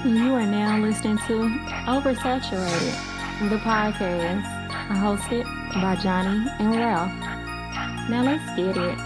You are now listening to Oversaturated, the podcast, hosted by Johnnie and Ralph. Now let's get it.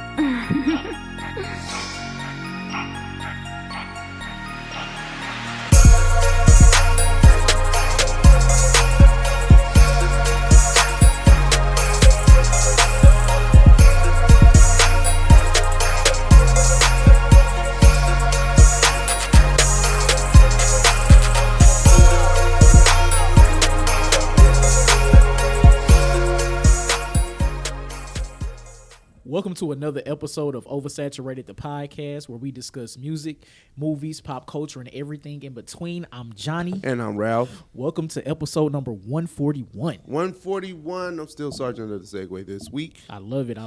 Welcome to another episode of Oversaturated, the podcast, where we discuss music, movies, pop culture, and everything in between. I'm Johnnie. And I'm Ralph. Welcome to episode number 141. 141. I'm still Sergeant of the Segway this week. I love it.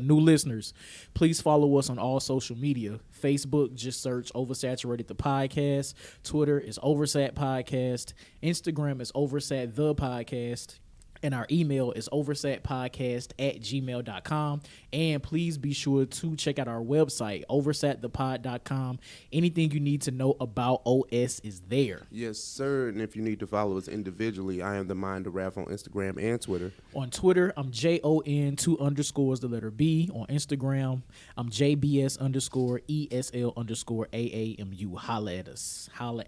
New listeners, please follow us on all social media. Facebook, just search Oversaturated, the podcast. Twitter is Oversat Podcast. Instagram is Oversat the Podcast. And our email is oversatpodcast@gmail.com. And please be sure to check out our website, oversatthepod.com. Anything you need to know about OS is there. Yes, sir. And if you need to follow us individually, I am the Mind of Ralph on Instagram and Twitter. On Twitter, I'm JON2_B. On Instagram, I'm JBS_ESL_AAMU. Holla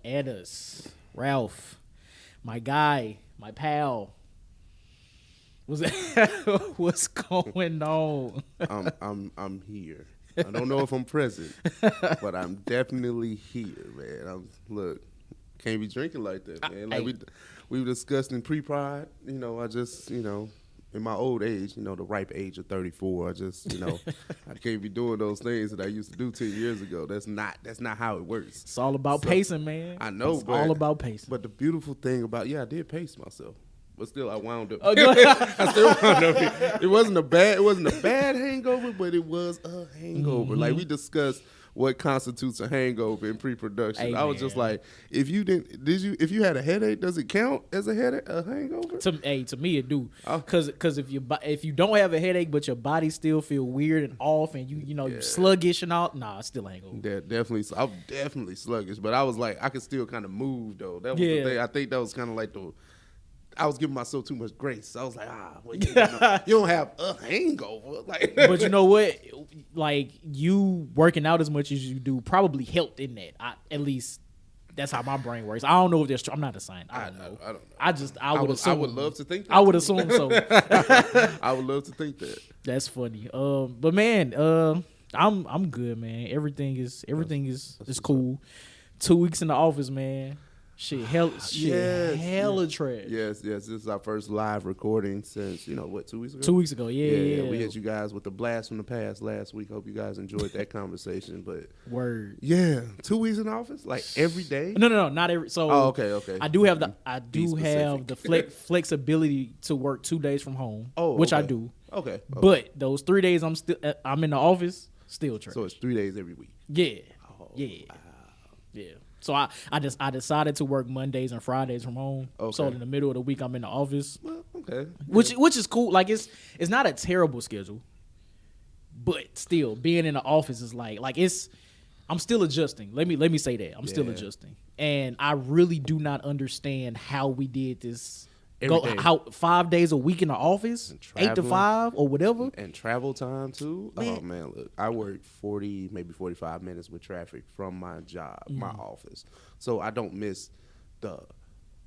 at us. Ralph, my guy, my pal. What's going on? I'm here. I don't know if I'm present, but I'm definitely here, man. Look, can't be drinking like that, man. Like we discussed in pre-pride. I just, in my old age, the ripe age of 34, I just, I can't be doing those things that I used to do 10 years ago. That's not how it works. It's all about pacing, man. I know, it's all about pacing. But the beautiful thing about, I did pace myself. But still, I wound up. I still wound up. It wasn't a bad hangover, but it was a hangover. Mm-hmm. Like we discussed what constitutes a hangover in pre-production. Hey, I was just like, if you had a headache, does it count as a hangover? To me it do. Cause if you don't have a headache but your body still feel weird and off and you're sluggish and all, nah, it's still a hangover. I'm definitely sluggish, but I was like, I could still kind of move though. That was the thing. I think that was kind of like I was giving myself too much grace. I was like, you don't have a hangover. Like, but you know what? Like, you working out as much as you do probably helped in that. At least that's how my brain works. I don't know if there's. I'm not a scientist. I don't know. I would assume. I would love to think that. I would assume so. I would love to think that. That's funny. But man, I'm good, man. Everything is cool. 2 weeks in the office, man. Hella trash. Yes. This is our first live recording since 2 weeks ago. 2 weeks ago, yeah. We hit you guys with the blast from the past last week. Hope you guys enjoyed that conversation. But word, 2 weeks in office, like every day. No, not every. So okay. I do have the flexibility to work 2 days from home, which I do. Okay. But those 3 days I'm in the office, still trash. So it's 3 days every week. Yeah. Yeah. So I decided to work Mondays and Fridays from home. Okay. So in the middle of the week I'm in the office. Well, okay. Which is cool. Like it's not a terrible schedule. But still being in the office is like I'm still adjusting. Let me say that. I'm still adjusting. And I really do not understand how we did this. How 5 days a week in the office, 8 to 5 or whatever, and travel time too. Man. Oh man, look, I work 40, maybe 45 minutes with traffic from my job, my office, so I don't miss the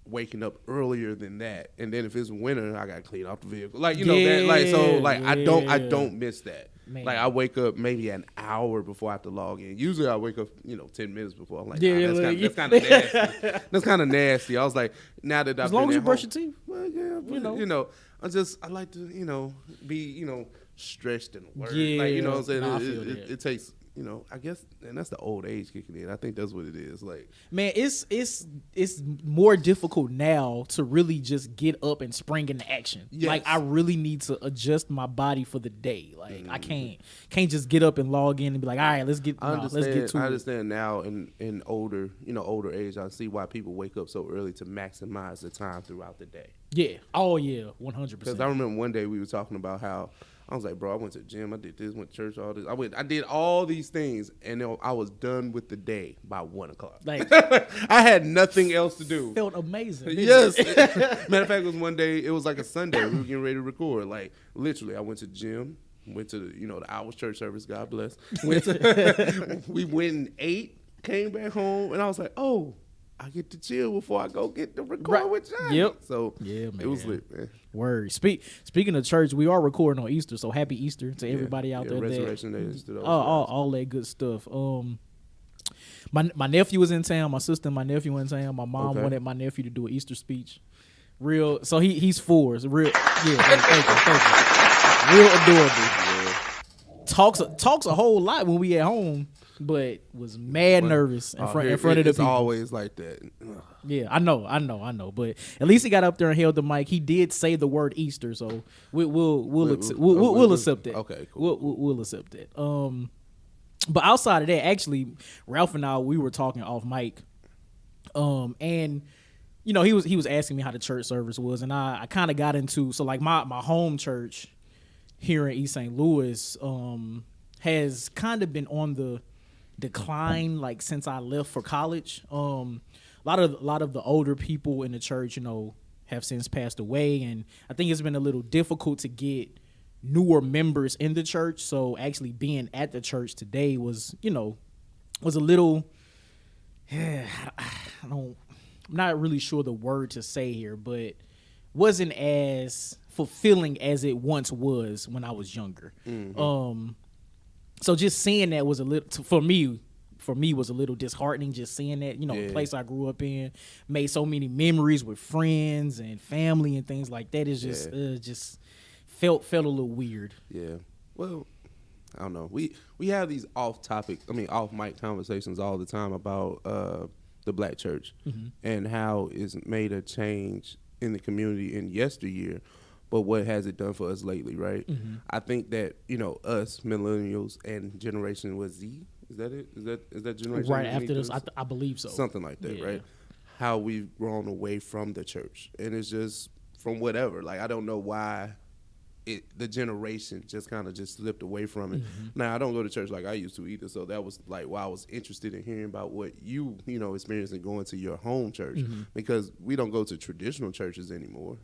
waking up earlier than that. And then if it's winter, I gotta clean off the vehicle, I don't miss that. Man. Like I wake up maybe an hour before I have to log in. Usually I wake up 10 minutes before. I'm like, that's kind of nasty. That's kind of nasty. I was like, now that I've been at home, as long as you brush your teeth. Well, yeah, but, I like to be stretched and alert. Yeah, like, what I'm saying? Nah, it takes I guess, and that's the old age kicking in. I think that's what it is. Like, man, it's more difficult now to really just get up and spring into action. Yes. Like, I really need to adjust my body for the day. Like, I can't just get up and log in and be like, all right, let's get to it. I understand now in older age. I see why people wake up so early to maximize the time throughout the day. Yeah. Oh yeah, 100%. Because I remember one day we were talking about how I was like, bro, I went to the gym, I did this, went to church, all this. I did all these things, and then I was done with the day by 1 o'clock. Like, I had nothing else to do. Felt amazing. Yes. Matter of fact, it was one day, it was like a Sunday. We were getting ready to record. Like, literally, I went to the gym, went to the hours church service, God bless. We went and ate, came back home, and I was like, oh, I get to chill before I go get to record with Johnny. Yep. So yeah, man. it was lit, man. Word. Speaking of church, we are recording on Easter, so happy Easter to everybody out there. Resurrection Day. All that good stuff. My nephew was in town. My sister and my nephew were in town. My mom wanted my nephew to do an Easter speech. Real. So he's 4. It's real. Yeah. Thank you. Real adorable. Yeah. Talks a whole lot when we at home, but was mad nervous in front of the people. It's always like that. Yeah, I know. But at least he got up there and held the mic. He did say the word Easter, so we'll accept that. Okay, cool. We'll accept that. But outside of that, actually, Ralph and I, we were talking off mic, and he was asking me how the church service was, and I kind of got into, so like my home church here in East St. Louis has kind of been on the decline like since I left for college. A lot of the older people in the church, have since passed away, and I think it's been a little difficult to get newer members in the church. So actually being at the church today was a little, I'm not really sure the word to say here, but wasn't as fulfilling as it once was when I was younger. Mm-hmm. So just seeing that was a little, for me was a little disheartening, just seeing that, the place I grew up in, made so many memories with friends and family and things like that. It's just just felt a little weird. Yeah. Well, I don't know. We have these off mic conversations all the time about the black church and how it's made a change in the community in yesteryear. But what has it done for us lately, right? Mm-hmm. I think that, us millennials and Generation Z, is that it? Is that Generation right after this? I believe so. Something like that, right? How we've grown away from the church, and it's just from whatever. Like, I don't know why the generation just kind of just slipped away from it. Mm-hmm. Now, I don't go to church like I used to either, so that was like why I was interested in hearing about what you experiencing going to your home church, because we don't go to traditional churches anymore.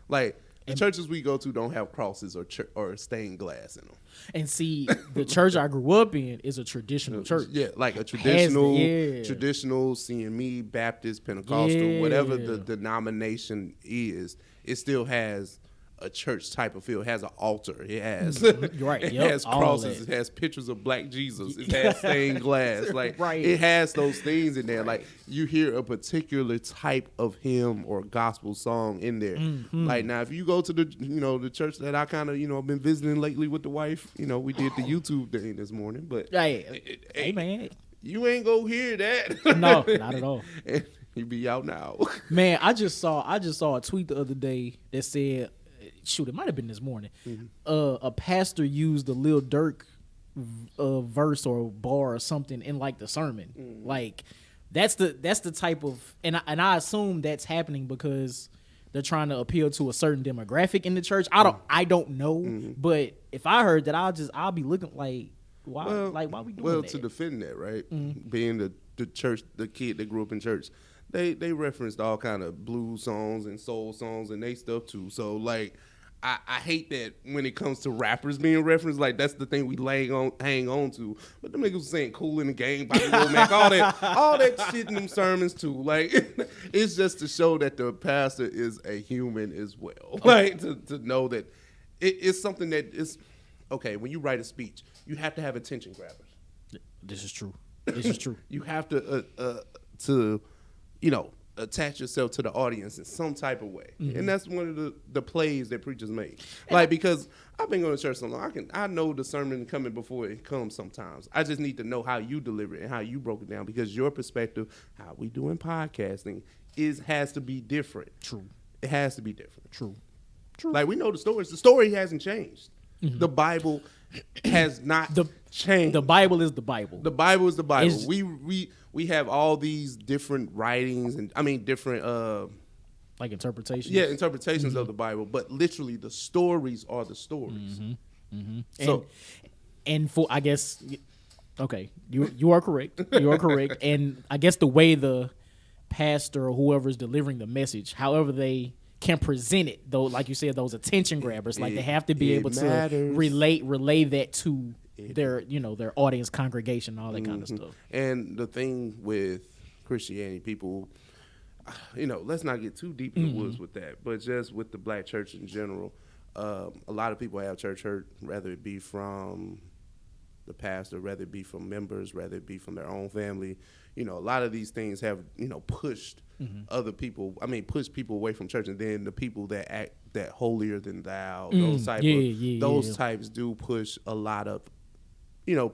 Like. The churches we go to don't have crosses or stained glass in them. And see, the church I grew up in is a traditional church. Yeah, like a traditional CME, Baptist, Pentecostal, whatever the denomination is, it still has a church type of feel. It has an altar. It has it has crosses. It has pictures of black Jesus. It has stained glass. Like it has those things in there. Like you hear a particular type of hymn or gospel song in there. Mm-hmm. Like now, if you go to the the church that I kind of been visiting lately with the wife, we did the YouTube thing this morning. But hey man, you ain't go hear that. No, not at all. You be out now. Man, I just saw a tweet the other day that said, shoot, it might have been this morning. Mm-hmm. A pastor used a Lil Durk verse or bar or something in like the sermon. Mm-hmm. Like that's the type of, and I assume that's happening because they're trying to appeal to a certain demographic in the church. I don't know, but if I heard that, I'll be looking like why we doing that? Well, to defend that, right? Mm-hmm. Being the church, the kid that grew up in church. They referenced all kind of blues songs and soul songs and they stuff too. So like, I hate that when it comes to rappers being referenced. Like that's the thing we hang on to. But them niggas was saying Cool in the Game, Bobby Womack, all that shit in them sermons too. Like it's just to show that the pastor is a human as well. Okay. Like to know that it's something that is okay. When you write a speech, you have to have attention grabbers. This is true. You have to attach yourself to the audience in some type of way. Mm-hmm. And that's one of the plays that preachers make. Like, because I've been going to church so long, I know the sermon coming before it comes sometimes. I just need to know how you deliver it and how you broke it down, because your perspective, how we do in podcasting, has to be different. True. It has to be different. True. Like, we know the stories. The story hasn't changed. Mm-hmm. The Bible has not changed. The Bible is the Bible. The Bible is the Bible. We have all these different writings and different like interpretations. Yeah, interpretations of the Bible, but literally the stories are the stories. Mm-hmm. Mm-hmm. So, and for I guess, okay, you are correct. You are correct. And I guess the way the pastor or whoever's delivering the message, however they can present it, though, like you said, those attention grabbers, like they have to be able to relay that to their their audience, congregation, all that kind of stuff. And the thing with Christianity, people, let's not get too deep in the woods with that, but just with the black church in general, a lot of people have church hurt, whether it be from the pastor, whether it be from members, whether it be from their own family. A lot of these things have, pushed other people. I mean, pushed people away from church, and then the people that act that holier than thou, those types do push a lot of,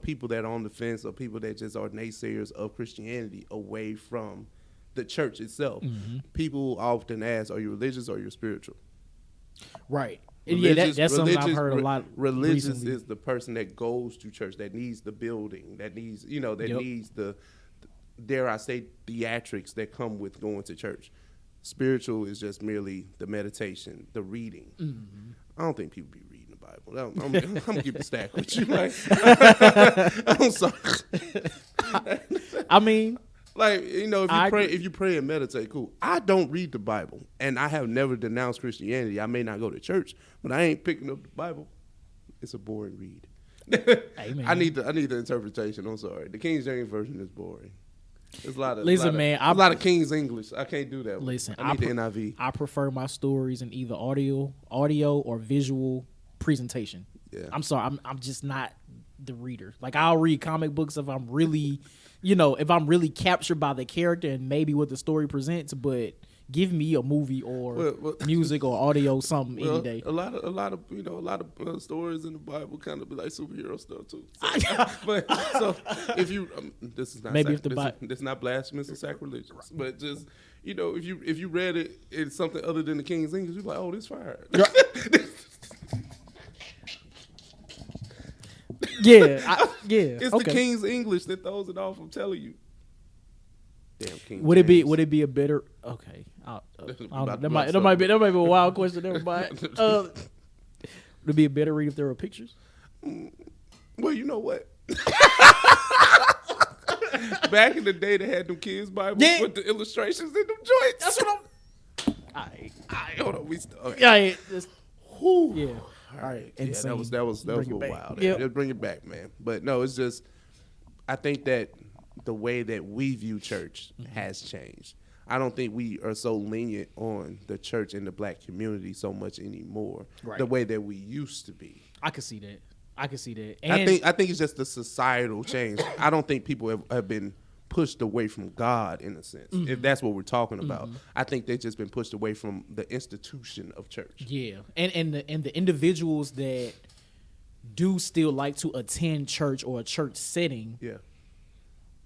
people that are on the fence or people that just are naysayers of Christianity away from the church itself. People often ask, "Are you religious or are you spiritual?" Right. That's something I've heard a lot. Religious recently. is the person that goes to church, that needs the building, that needs, needs the, dare I say, theatrics that come with going to church. Spiritual is just merely the meditation, the reading. I don't think people be reading the Bible. I'm gonna keep it stacked with you. Like, I'm sorry. I mean, like, if you pray and meditate, cool. I don't read the Bible, and I have never denounced Christianity. I may not go to church, but I ain't picking up the Bible. It's a boring read. Amen. I need the interpretation. I'm sorry. The King James version is boring. There's a lot of a lot of King's English. I can't do that. Listen, I need the NIV. I prefer my stories in either audio or visual presentation. Yeah. I'm sorry, I'm just not the reader. Like, I'll read comic books if I'm really, if I'm really captured by the character and maybe what the story presents, but give me a movie or music or audio something any day. A lot of stories in the Bible kind of be like superhero stuff too. So if you this is not this is not blasphemous or sacrilegious, but just if you read it in something other than the King's English, you're like, oh, this fire. It's the King's English that throws it off. I'm telling you. Damn, King would James. Would it be a better? Okay, that might be a wild question. Never mind. Would it be a better read if there were pictures? Well, you know what? Back in the day, they had them kids' Bibles with the illustrations in them joints. That's what Hold on, we still. Okay. All right. Yeah, that was a little wild. Yep. Just bring it back, man. But no, it's just, I think that the way that we view church has changed. I don't think we are so lenient on the church and the black community so much anymore. Right. The way that we used to be. I can see that. And I think it's just the societal change. I don't think people have been pushed away from God in a sense, if that's what we're talking about. I think they've just been pushed away from the institution of church. Yeah, and the individuals that do still like to attend church or a church setting,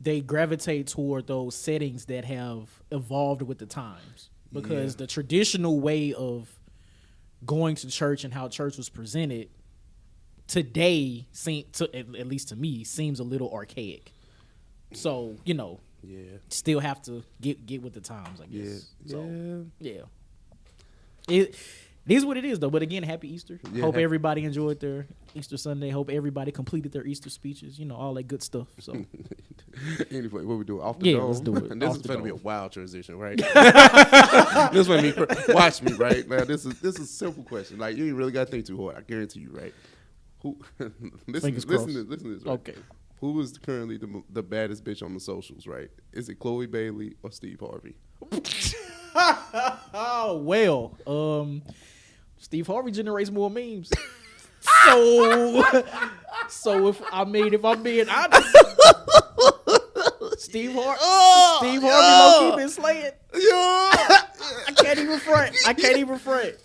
they gravitate toward those settings that have evolved with the times, because the traditional way of going to church and how church was presented today, at least to me, seems a little archaic. So, still have to get with the times, I guess. It is what it is, though. But again, happy Easter. Hope everybody enjoyed their Easter Sunday. Hope everybody completed their Easter speeches. All that good stuff. So, anyway, what we do off the dome? Let's do it. This is going to be a wild transition, right? This one, watch me, right? Now, this is a simple question. Like, you ain't really got to think too hard. I guarantee you, right? Listen to this. Right? Okay. Who is currently the baddest bitch on the socials, right? Is it Chloe Bailey or Steve Harvey? Oh, well, Steve Harvey generates more memes. So if I'm being honest, Steve Harvey low-key been slaying. I can't even front.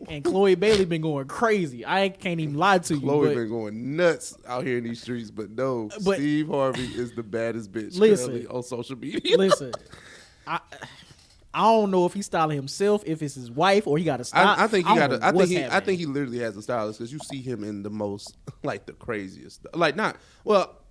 And Chloe Bailey been going crazy. I can't even lie to you. Chloe been going nuts out here in these streets, but Steve Harvey is the baddest bitch currently on social media. Listen, I don't know if he's styling himself, if it's his wife, or he got to style. I think he literally has a stylist, because you see him in the most, like, the craziest. Like, not, well,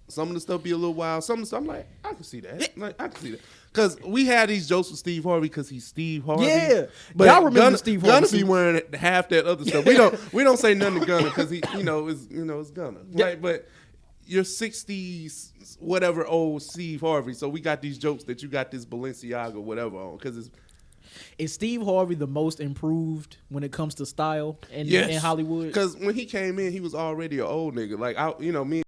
some of the stuff be a little wild. Some of the stuff I'm like, I can see that. Like, I can see that. Because we had these jokes with Steve Harvey because he's Steve Harvey. Yeah, but y'all remember Steve Harvey? Gunna be wearing half that other stuff. We don't say nothing to Gunna because he, it's Gunna. Yeah. Like, but you're 60s whatever old Steve Harvey. So we got these jokes that you got this Balenciaga whatever on because it's. Is Steve Harvey the most improved when it comes to style in Hollywood? Because when he came in, he was already an old nigga. Like me.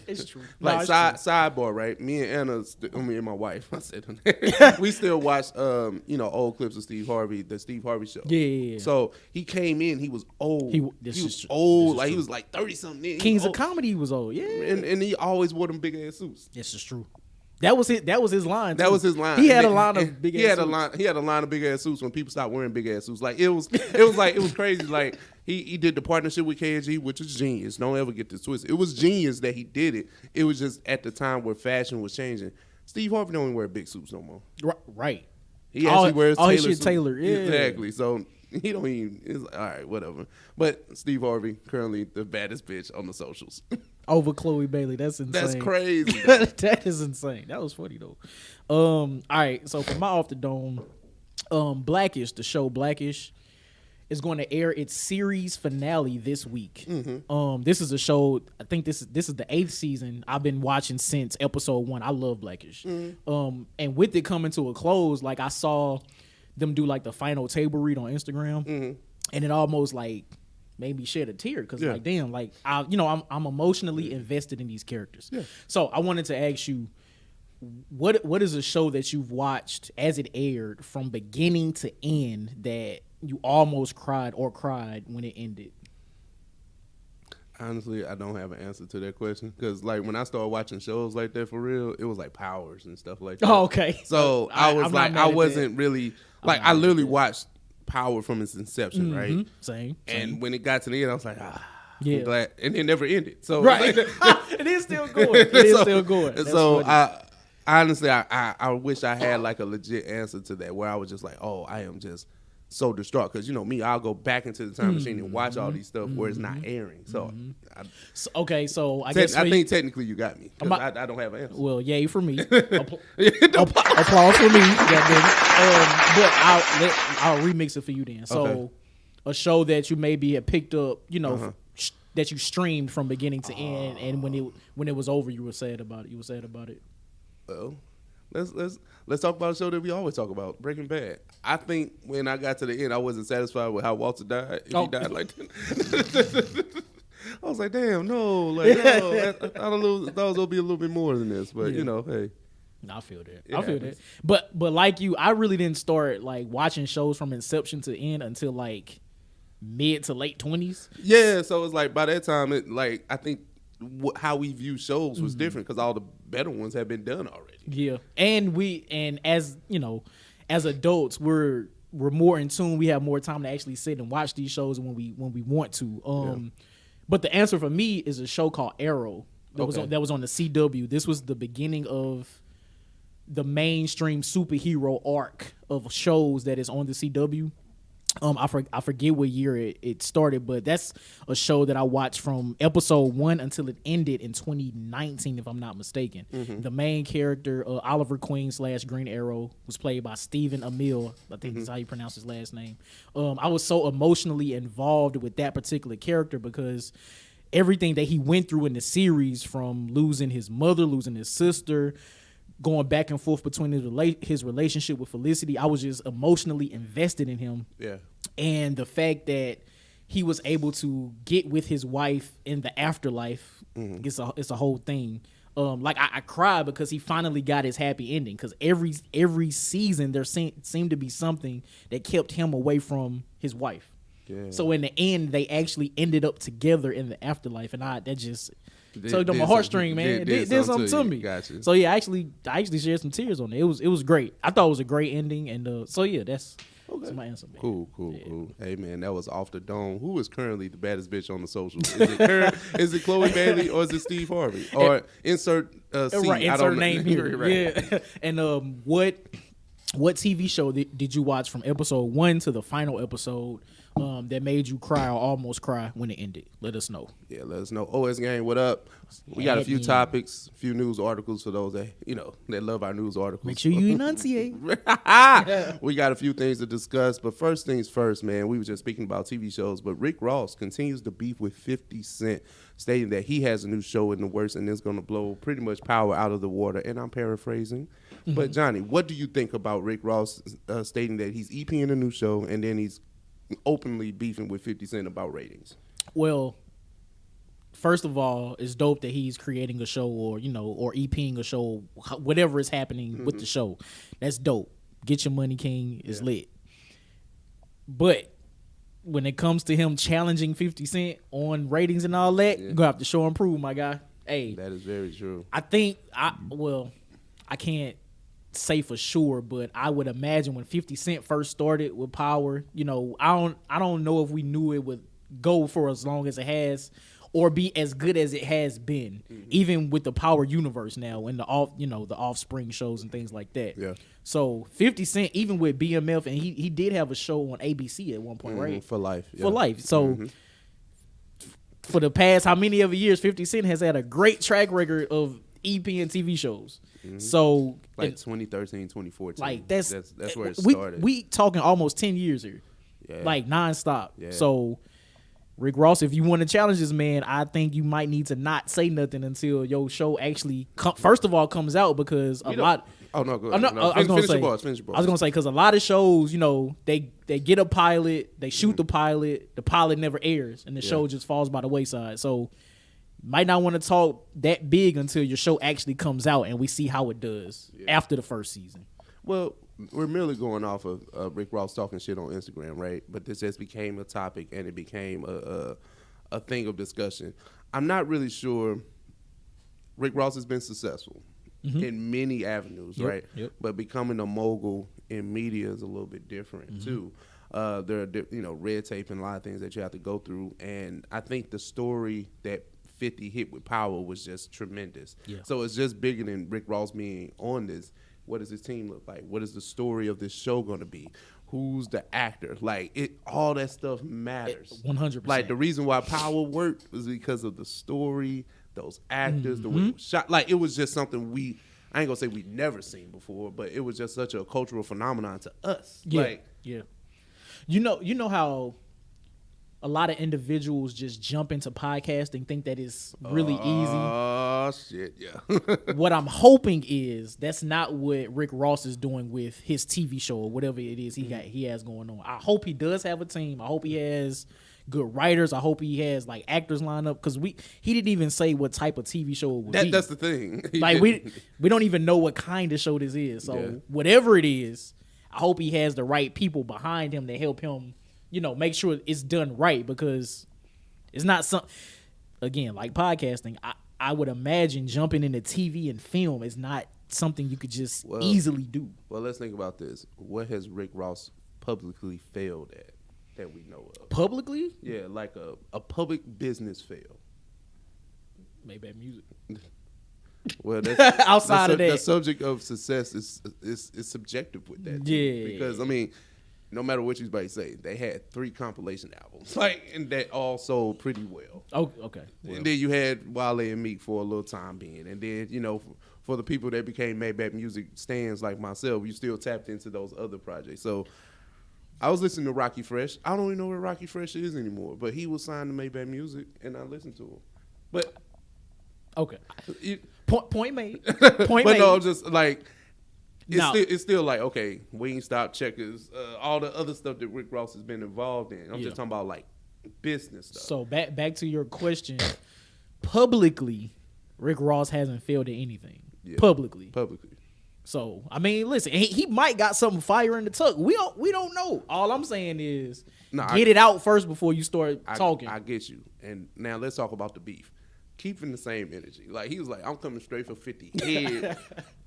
It's true. Like sidebar, right? Me and Anna, and my wife. I said we still watch, old clips of Steve Harvey, the Steve Harvey show. Yeah. So he came in, he was old. He was he was like 30 something. Kings of Comedy, he was old. Yeah. And he always wore them big ass suits. This is true. That was his line. That was his line. He had a line of big ass suits. He had a line of big ass suits when people stopped wearing big ass suits. Like it was crazy. Like he did the partnership with KG, which was genius. Don't ever get this twisted. It was genius that he did it. It was just at the time where fashion was changing. Steve Harvey don't even wear big suits no more. Right. He actually wears Taylor his shit tailored. Yeah. Exactly. So he don't even. It's like, all right, whatever. But Steve Harvey currently the baddest bitch on the socials. Over Chloe Bailey. That's insane. That's crazy. That is insane. That was funny though. All right. So for my off the dome, Blackish, the show Blackish, is going to air its series finale this week. Mm-hmm. This is a show. I think this is the 8th season. I've been watching since episode 1. I love Blackish. Mm-hmm. And with it coming to a close, like I saw them do like the final table read on Instagram, mm-hmm. and it almost like made me shed a tear because like damn, like I'm emotionally invested in these characters. Yeah. So I wanted to ask you, what is a show that you've watched as it aired from beginning to end that you almost cried when it ended? Honestly, I don't have an answer to that question because, like, when I started watching shows like that for real, it was like Powers and stuff like that. Oh, okay. So I wasn't really like I literally watched Power from its inception, right? Same. And when it got to the end, I was like, yeah, I'm glad, and it never ended. So right, it is still going. Still going. That's so funny. Honestly, I wish I had like a legit answer to that where I was just like, oh, I am just so distraught because me, I'll go back into the time machine and watch all these stuff where it's not airing. So, so I guess I think technically you got me. I don't have an answer. Well, yay for me. Applause for me. But I'll remix it for you then. So, a show that you maybe had picked up, that you streamed from beginning to end, and when it was over, you were sad about it. Well, let's talk about a show that we always talk about, Breaking Bad. I think when I got to the end, I wasn't satisfied with how Walter died. He died like that. I was like, damn, no. Like, no. I thought it was going to be a little bit more than this. But, hey. I feel that. But like you, I really didn't start, like, watching shows from inception to end until, like, mid to late 20s. Yeah, so it's like by that time, I think how we view shows was different because all the better ones have been done already. Yeah, and as adults, we're more in tune. We have more time to actually sit and watch these shows when we want to. But the answer for me is a show called Arrow that was on the CW. This was the beginning of the mainstream superhero arc of shows that is on the CW. I forget what year it started, but that's a show that I watched from episode 1 until it ended in 2019, if I'm not mistaken. Mm-hmm. The main character, Oliver Queen / Green Arrow, was played by Stephen Amell. I think that's how you pronounce his last name. I was so emotionally involved with that particular character because everything that he went through in the series, from losing his mother, losing his sister, going back and forth between his relationship with Felicity, I was just emotionally invested in him. Yeah. And the fact that he was able to get with his wife in the afterlife, it's a whole thing. I cried because he finally got his happy ending. Because every season there seemed to be something that kept him away from his wife. Yeah. So in the end, they actually ended up together in the afterlife, and that just tugged on my heartstring, man. It did something to me. Gotcha. So yeah, I actually shared some tears on it. It was great. I thought it was a great ending, and so yeah, that's my answer, man. Cool. Hey man, that was off the dome. Who is currently the baddest bitch on the socials? Is it Chloe Bailey or is it Steve Harvey? Or insert C. Right, insert name here. Right. Yeah. And what TV show did you watch from episode 1 to the final episode that made you cry or almost cry when it ended? Let us know. Yeah, let us know. OS Gang, what up? We got a few topics, a few news articles for those that, that love our news articles. Make sure you enunciate. We got a few things to discuss, but first things first, man. We were just speaking about TV shows, but Rick Ross continues to beef with 50 Cent, stating that he has a new show in the works and it's going to blow pretty much power out of the water, and I'm paraphrasing. But, Johnny, what do you think about Rick Ross stating that he's EPing a new show and then he's openly beefing with 50 Cent about ratings? Well, first of all, it's dope that he's creating a show or EPing a show, whatever is happening with the show. That's dope. Get your money, King. It's lit. But when it comes to him challenging 50 Cent on ratings and all that, you're going to have to show and prove, my guy. Hey. That is very true. I think, I can't say for sure, but I would imagine when 50 Cent first started with Power, I don't know if we knew it would go for as long as it has or be as good as it has been, even with the Power universe now and the Offspring shows and things like that. Yeah. So 50 Cent, even with BMF, and he did have a show on ABC at one point, right? For life. Yeah. For life. So for the past how many of years, 50 Cent has had a great track record of EP and TV shows. So like 2013, 2014. Like that's where it started. We talking almost 10 years here. Yeah. Like nonstop. Yeah. So Rick Ross, if you want to challenge this man, I think you might need to not say nothing until your show actually first of all comes out, because a lot. Oh no, go ahead. I was gonna say. Finish your boss. I was gonna say because a lot of shows, they get a pilot, they shoot the pilot never airs, and the show just falls by the wayside. So might not want to talk that big until your show actually comes out and we see how it does after the first season. Well, we're merely going off of Rick Ross talking shit on Instagram, right? But this just became a topic and it became a thing of discussion. I'm not really sure. Rick Ross has been successful in many avenues, right? Yep. But becoming a mogul in media is a little bit different too. There are red tape and a lot of things that you have to go through, and I think the story that 50 hit with Power was just tremendous. Yeah. So it's just bigger than Rick Ross being on this. What does his team look like? What is the story of this show going to be? Who's the actor? Like, all that stuff matters. 100%. Like, the reason why Power worked was because of the story, those actors, the way it was shot. Like, it was just something I ain't going to say we'd never seen before, but it was just such a cultural phenomenon to us. Yeah. You know how a lot of individuals just jump into podcasting, think that it's really easy. Oh, shit, yeah. What I'm hoping is that's not what Rick Ross is doing with his TV show or whatever it is he has going on. I hope he does have a team. I hope he has good writers. I hope he has like actors lined up, because he didn't even say what type of TV show it would be. That's the thing. Like we don't even know what kind of show this is. So whatever it is, I hope he has the right people behind him to help him, make sure it's done right, because it's not again, like podcasting, I would imagine jumping into TV and film is not something you could just easily do. Well, let's think about this. What has Rick Ross publicly failed at that we know of? Publicly? Yeah, like a public business fail. Maybe music. Well, that's outside of that, the subject of success is subjective with that. Yeah, because I mean, no matter what you say, they had 3 compilation albums, and that all sold pretty well. Oh, okay. Well. And then you had Wale and Meek for a little time being, and then for the people that became Maybach Music stands like myself, you still tapped into those other projects. So I was listening to Rocky Fresh. I don't even know where Rocky Fresh is anymore, but he was signed to Maybach Music, and I listened to him. But okay, point made. But no, just like. It's still like, okay, Wingstop, Checkers, all the other stuff that Rick Ross has been involved in. I'm just talking about like business stuff. So back to your question, publicly, Rick Ross hasn't failed at anything. Yeah. Publicly. So I mean, listen, he might got something fire in the tuck. We don't know. All I'm saying is get it out first before you start talking. I get you. And now let's talk about the beef. Keeping the same energy. Like, he was like, I'm coming straight for 50 head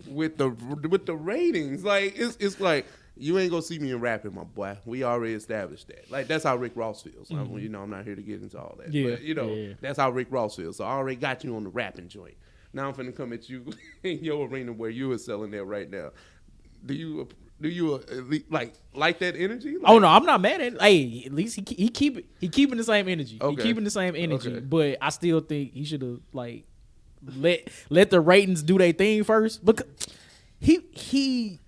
with the ratings. Like, it's like, you ain't gonna see me in rapping, my boy. We already established that. Like, that's how Rick Ross feels. I'm not here to get into all that. Yeah, but, that's how Rick Ross feels. So I already got you on the rapping joint. Now I'm finna come at you in your arena where you are selling that right now. Do you like that energy? Oh no, I'm not mad at it. Hey, at least he keeping the same energy. Okay. He keeping the same energy. Okay. But I still think he should have like let the ratings do their thing first. Because he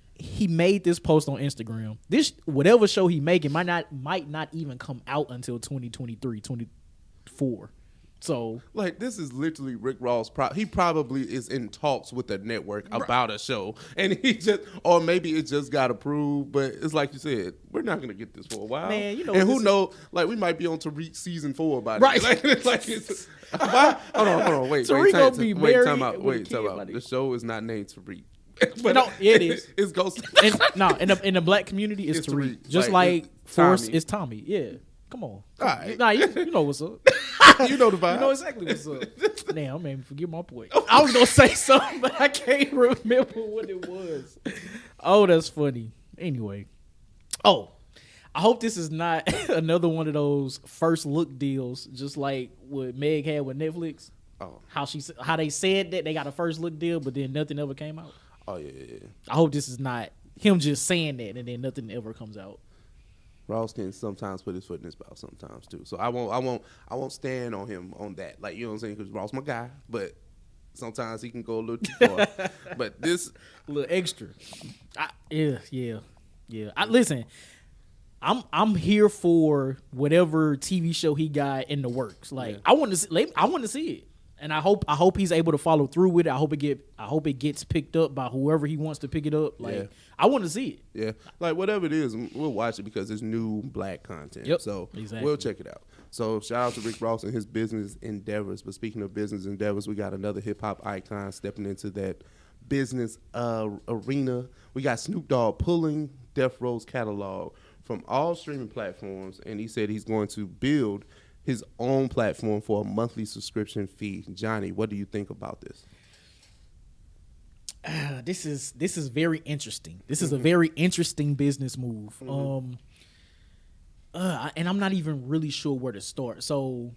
made this post on Instagram. This whatever show he making might not even come out until 2023, 24. So like this is literally Rick Ross. He probably is in talks with the network about a show, and he just, or maybe it just got approved. But it's like you said, we're not gonna get this for a while, man. You know, and who knows? Like we might be on Tariq season 4 by then. Right? It's hold on. Wait, Tariq gonna be married. Time out. The show is not named Tariq. But no, it is. It's Ghost. In the black community, it's Tariq. Just like Force is Tommy. Yeah. Come on. All right. Nah, you know what's up. You know the vibe. You know exactly what's up. Damn, I made me forget my point. I was gonna say something, but I can't remember what it was. Oh, that's funny. Anyway. Oh, I hope this is not another one of those first look deals, just like what Meg had with Netflix. Oh. How they said that they got a first look deal, but then nothing ever came out. Oh yeah. I hope this is not him just saying that and then nothing ever comes out. Ross can sometimes put his foot in his mouth sometimes too. So I won't stand on him on that. Like, you know what I'm saying? Because Ross my guy, but sometimes he can go a little too far. But this a little extra. Yeah. Listen, I'm here for whatever TV show he got in the works. Like, yeah. I want to see it. And I hope he's able to follow through with it. I hope it gets picked up by whoever he wants to pick it up. Like, yeah. I want to see it. Yeah, like whatever it is, we'll watch it because it's new black content. Yep. So exactly. We'll check it out. So shout out to Rick Ross and his business endeavors. But speaking of business endeavors, we got another hip hop icon stepping into that business arena. We got Snoop Dogg pulling Deathrow's catalog from all streaming platforms, and he said he's going to build his own platform for a monthly subscription fee. Johnny, what do you think about this? This is very interesting. This is a very interesting business move. And I'm not even really sure where to start. So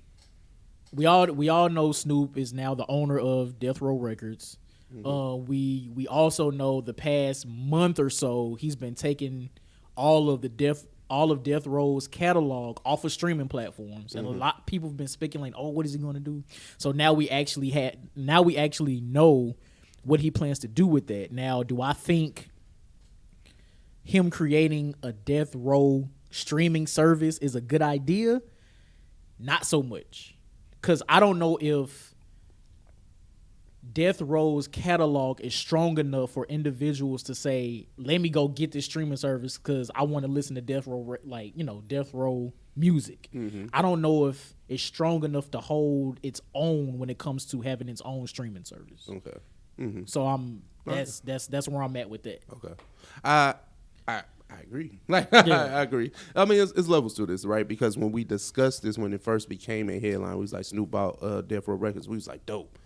we all know Snoop is now the owner of Deathrow Records. We also know the past month or so he's been taking all of Death Row's catalog off of streaming platforms, and a lot of people have been speculating, oh, what is he going to do? So now we actually know what he plans to do with that. Now, do I think him creating a Death Row streaming service is a good idea? Not so much, because I don't know if Death Row's catalog is strong enough for individuals to say, let me go get this streaming service because I want to listen to Death Row, Death Row music. I don't know if it's strong enough to hold its own when it comes to having its own streaming service. Okay. So that's where I'm at with that. Okay. I agree. I agree. I mean, it's levels to this, right? Because when we discussed this, when it first became a headline, we was like, Snoop bought Death Row Records. We was like, dope.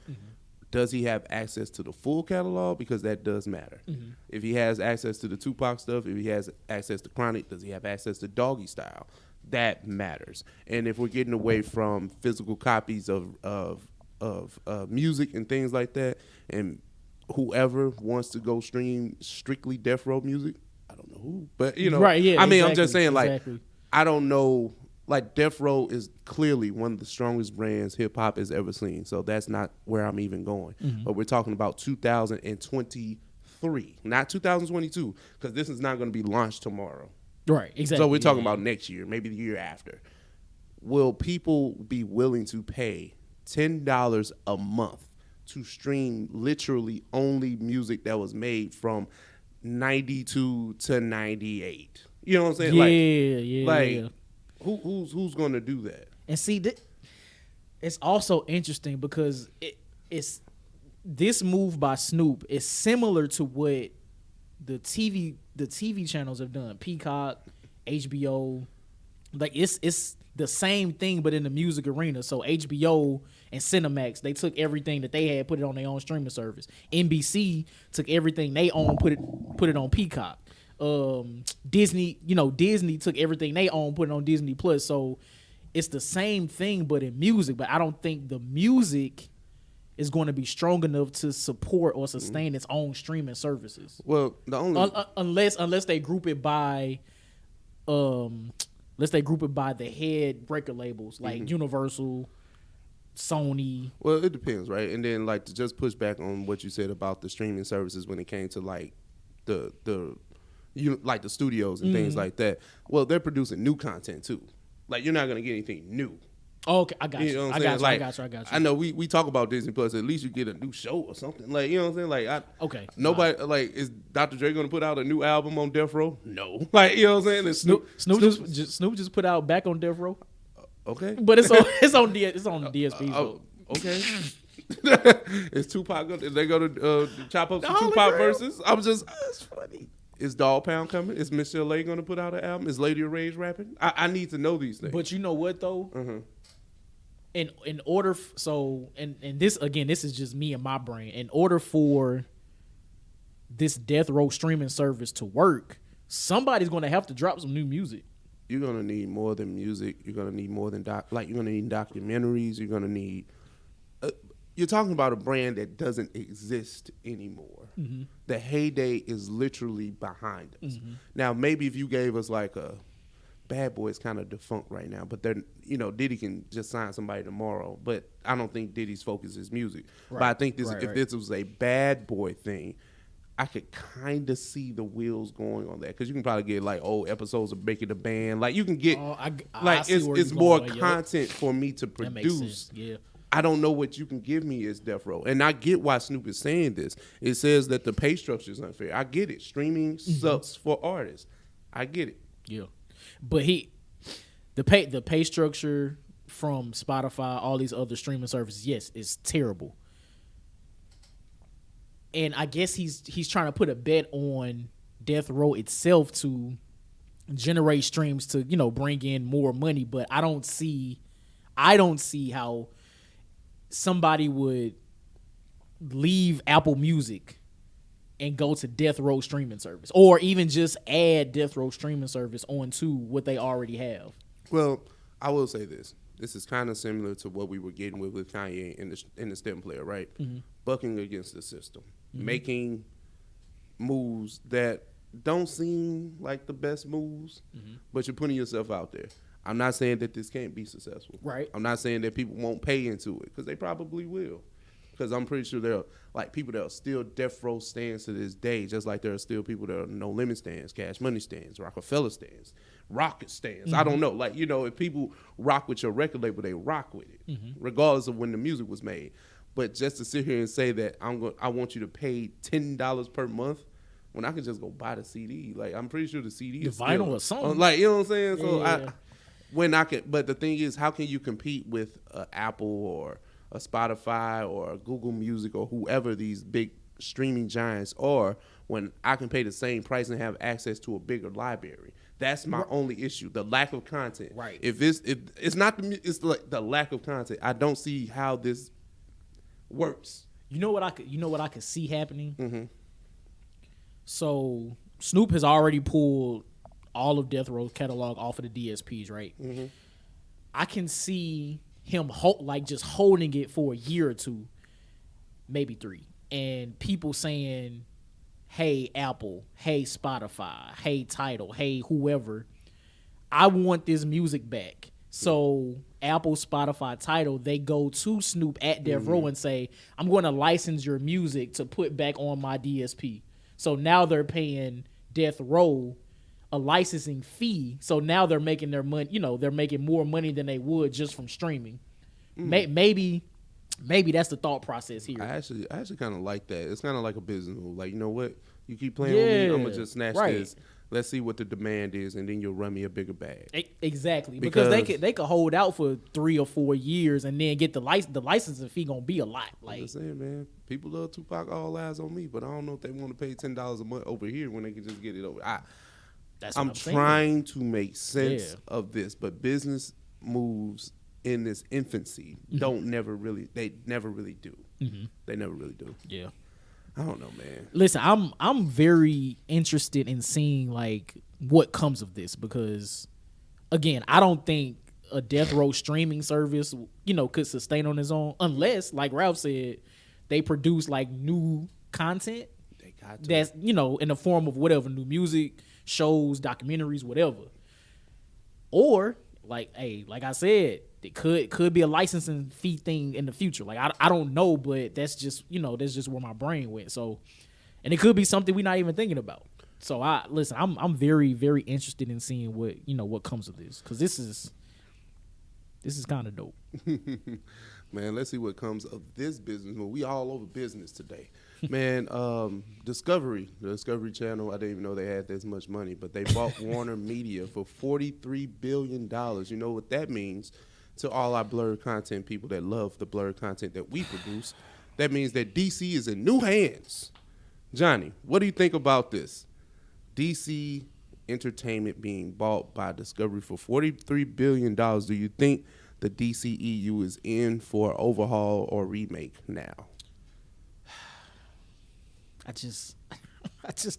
Does he have access to the full catalog? Because that does matter. If he has access to the Tupac stuff, if he has access to Chronic, does he have access to Doggy Style? That matters. And if we're getting away from physical copies of music and things like that, and whoever wants to go stream strictly Death Row music, I don't know who, but right? Yeah. I mean, exactly, I'm just saying, like, exactly. I don't know. Like, Death Row is clearly one of the strongest brands hip hop has ever seen. So that's not where I'm even going. But we're talking about 2023, not 2022, because this is not going to be launched tomorrow. Right, exactly. So we're talking about next year, maybe the year after. Will people be willing to pay $10 a month to stream literally only music that was made from 92 to 98? You know what I'm saying? Yeah. Who's going to do that? And see, it's also interesting because it's this move by Snoop is similar to what the TV channels have done. Peacock, HBO, like it's the same thing, but in the music arena. So HBO and Cinemax, they took everything that they had, put it on their own streaming service. NBC took everything they own, put it on Peacock. Disney took everything they own, put it on Disney Plus. So it's the same thing, but in music. But I don't think the music is going to be strong enough to support or sustain its own streaming services. Well, the only unless they group it by, unless they group it by the head record labels like Universal, Sony. Well, it depends, right? And then like to just push back on what you said about the streaming services when it came to like the like the studios and things like that. Well, they're producing new content too. Like you're not gonna get anything new. Oh, okay, I got you. Know what I I'm got saying? you. Like, I got you. I know we talk about Disney Plus. At least you get a new show or something. Like you know what I'm saying? Like okay. Nobody like is Dr. Dre gonna put out a new album on Deathrow? No. Like you know what I'm saying? And Snoop just put out Back on Deathrow. Okay. But it's on DSP. Okay. Is Tupac they go to chop up some Tupac verses? I'm just that's funny. Is Dog Pound coming? Is Michelle Lay gonna put out an album? Is Lady Rage rapping? I need to know these things. But you know what though? In order and this again, this is just me and my brain. In order for this Deathrow streaming service to work, somebody's going to have to drop some new music. You're gonna need more than music. You're gonna need more than you're gonna need documentaries. You're gonna need. You're talking about a brand that doesn't exist anymore. The heyday is literally behind us. Now, maybe if you gave us like a Bad Boy is kind of defunct right now, but they're Diddy can just sign somebody tomorrow. But I don't think Diddy's focus is music. Right. But I think if this was a Bad Boy thing, I could kind of see the wheels going on that because you can probably get like old episodes of Making the Band. Like you can get it's more content for me to produce. That makes sense. Yeah. I don't know what you can give me as Deathrow. And I get why Snoop is saying this. It says that the pay structure is unfair. I get it. Streaming sucks for artists. I get it. Yeah. But the pay structure from Spotify, all these other streaming services, yes, is terrible. And I guess he's trying to put a bet on Deathrow itself to generate streams to, bring in more money, but I don't see how somebody would leave Apple Music and go to Deathrow streaming service, or even just add Deathrow streaming service onto what they already have. Well, I will say this. This is kind of similar to what we were getting with Kanye in the STEM player, right? Bucking against the system, making moves that don't seem like the best moves, but you're putting yourself out there. I'm not saying that this can't be successful. Right. I'm not saying that people won't pay into it because they probably will. Because I'm pretty sure there are like people that are still Deathrow stands to this day, just like there are still people that are No Limit stands, Cash Money stands, Rockefeller stands, Rocket stands. I don't know. Like, if people rock with your record label, they rock with it, regardless of when the music was made. But just to sit here and say that I want you to pay $10 per month when I can just go buy the CD. Like, I'm pretty sure the CD is vinyl or something. Like, you know what I'm saying? So yeah. But the thing is, how can you compete with Apple or a Spotify or Google Music or whoever these big streaming giants are when I can pay the same price and have access to a bigger library? That's my only issue, the lack of content. Right. If it's not it's like the lack of content. I don't see how this works. You know what I could see happening? So Snoop has already pulled all of Deathrow's catalog off of the DSPs, right? I can see him just holding it for a year or two, maybe 3, and people saying, "Hey Apple, hey Spotify, hey Tidal, hey whoever, I want this music back." So Apple, Spotify, Tidal, they go to Snoop at Deathrow and say, "I'm going to license your music to put back on my DSP." So now they're paying Deathrow a licensing fee. So now they're making their money. They're making more money than they would just from streaming. Maybe that's the thought process here. I actually kind of like that. It's kind of like a business move. Like, you know what? You keep playing with me, I'm gonna just snatch this. Let's see what the demand is, and then you'll run me a bigger bag. Exactly, because they could hold out for 3 or 4 years and then get the licensing fee gonna be a lot. Like, I'm just saying, man, people love Tupac, all eyes on me, but I don't know if they want to pay $10 a month over here when they can just get it over. I'm trying to make sense of this, but business moves in this infancy they never really do. They never really do. Yeah. I don't know, man. Listen, I'm very interested in seeing like what comes of this because, again, I don't think a Deathrow streaming service, could sustain on its own, unless, like Ralph said, they produce like new content that's in the form of whatever, new music, shows, documentaries, whatever. Or like I said, it could be a licensing fee thing in the future. Like I don't know, but that's just where my brain went. So, and it could be something we're not even thinking about. So I'm very, very interested in seeing what comes of this, because this is kind of dope. Man, let's see what comes of this business. Well, we all over business today. Man, the Discovery Channel, I didn't even know they had this much money, but they bought Warner Media for $43 billion. You know what that means to all our blurred content people that love the blurred content that we produce? That means that DC is in new hands. Johnny, what do you think about this? DC Entertainment being bought by Discovery for $43 billion. Do you think the DCEU is in for overhaul or remake now? I just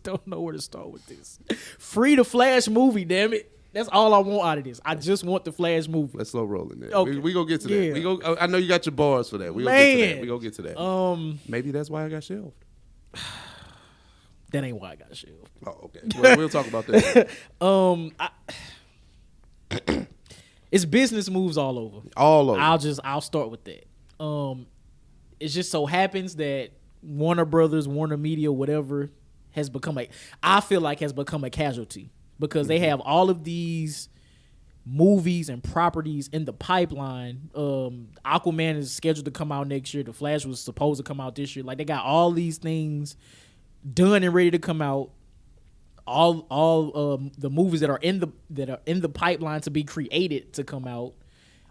don't know where to start with this. Free the Flash movie, damn it. That's all I want out of this. I just want the Flash movie. Let's slow roll in there. Okay. We gonna get to Yeah. that. I know you got your bars for that. We gonna get to that. Maybe that's why I got shelved. That ain't why I got shelved. Oh, okay. Well, we'll talk about that. It's business moves all over. All over. I'll start with that. It just so happens that Warner Brothers, Warner Media, whatever, has become a casualty, because they have all of these movies and properties in the pipeline. Aquaman is scheduled to come out next year. The Flash was supposed to come out this year. Like, they got all these things done and ready to come out. All the movies that are in the pipeline to be created to come out.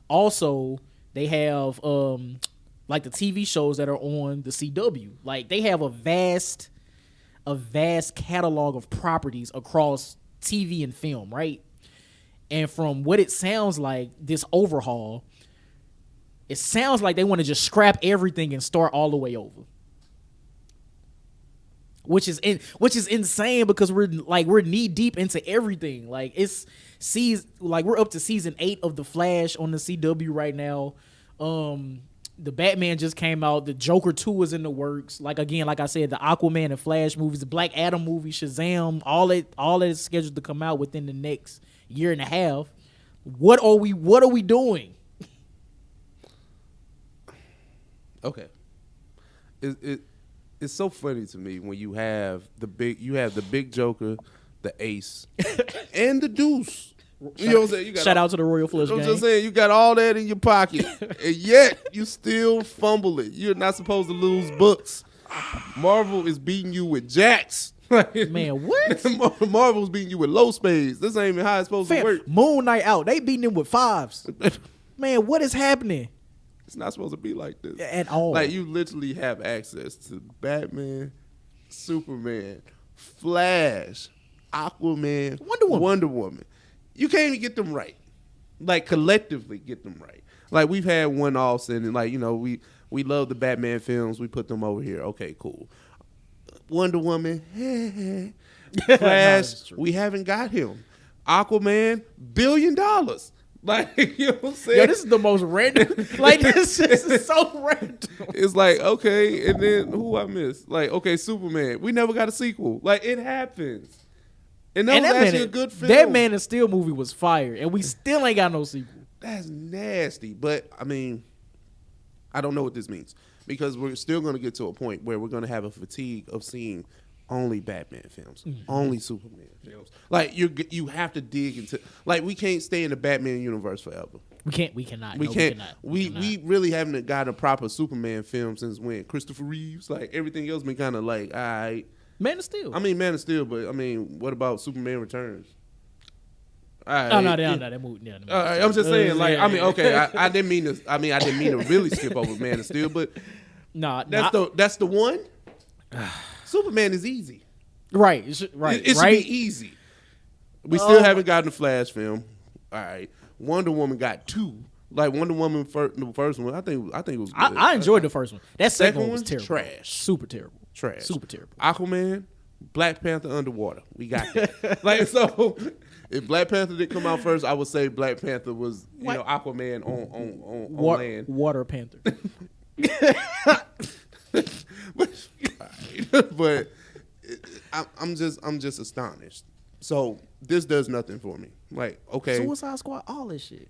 Also, they have like the TV shows that are on the CW. Like, they have a vast catalog of properties across TV and film, right? And from what it sounds like, this overhaul, it sounds like they want to just scrap everything and start all the way over. Which is insane, because we're knee deep into everything. Like, we're up to season 8 of The Flash on the CW right now. The Batman just came out. The Joker 2 is in the works. Like I said, the Aquaman and Flash movies, the Black Adam movie, Shazam, all that is scheduled to come out within the next year and a half. What are we doing? Okay. It's so funny to me when you have the big Joker, the Ace, and the Deuce. You know what I'm saying? Shout out to the Royal Flush gang. I'm just saying, you got all that in your pocket, and yet you still fumble it. You're not supposed to lose books. Marvel is beating you with jacks. Man, what? Marvel's beating you with low spades. This ain't even how it's supposed to work. Moon Knight out. They beating him with 5s. Man, what is happening? It's not supposed to be like this at all. Like, you literally have access to Batman, Superman, Flash, Aquaman, Wonder Woman. You can't even get them right. Like, collectively get them right. Like, we've had one-offs, and we love the Batman films. We put them over here. Okay, cool. Wonder Woman, Flash, we haven't got him. Aquaman, $1 billion. Like, you know what I'm saying? Yo, this is the most random. Like, this is so random. It's like, okay, and then who I missed? Like, okay, Superman. We never got a sequel. Like, it happens. And that was actually a good film. That Man of Steel movie was fire, and we still ain't got no sequel. That's nasty. But, I mean, I don't know what this means, because we're still going to get to a point where we're going to have a fatigue of seeing only Batman films, only Superman films. Like, you have to dig into, like, we can't stay in the Batman universe forever. We cannot. We really haven't gotten a proper Superman film since when? Christopher Reeves? Like, everything else been kind of like, all right. Man of Steel. I mean, Man of Steel, but I mean, what about Superman Returns? That movie. I'm just saying, like, I mean, okay, I didn't mean to really skip over Man of Steel, but that's the one. Superman is easy, right? It should be easy. We still haven't gotten the Flash film. All right, Wonder Woman got 2. Like, Wonder Woman, the first one, I think it was good. I enjoyed the first one. That second one was terrible. Trash. Super terrible. Trash. Super terrible. Aquaman, Black Panther underwater. We got that. Like, so if Black Panther didn't come out first, I would say Black Panther was, Aquaman on land. Water Panther. but I'm just astonished. So this does nothing for me. Like, okay, Suicide Squad, all this shit.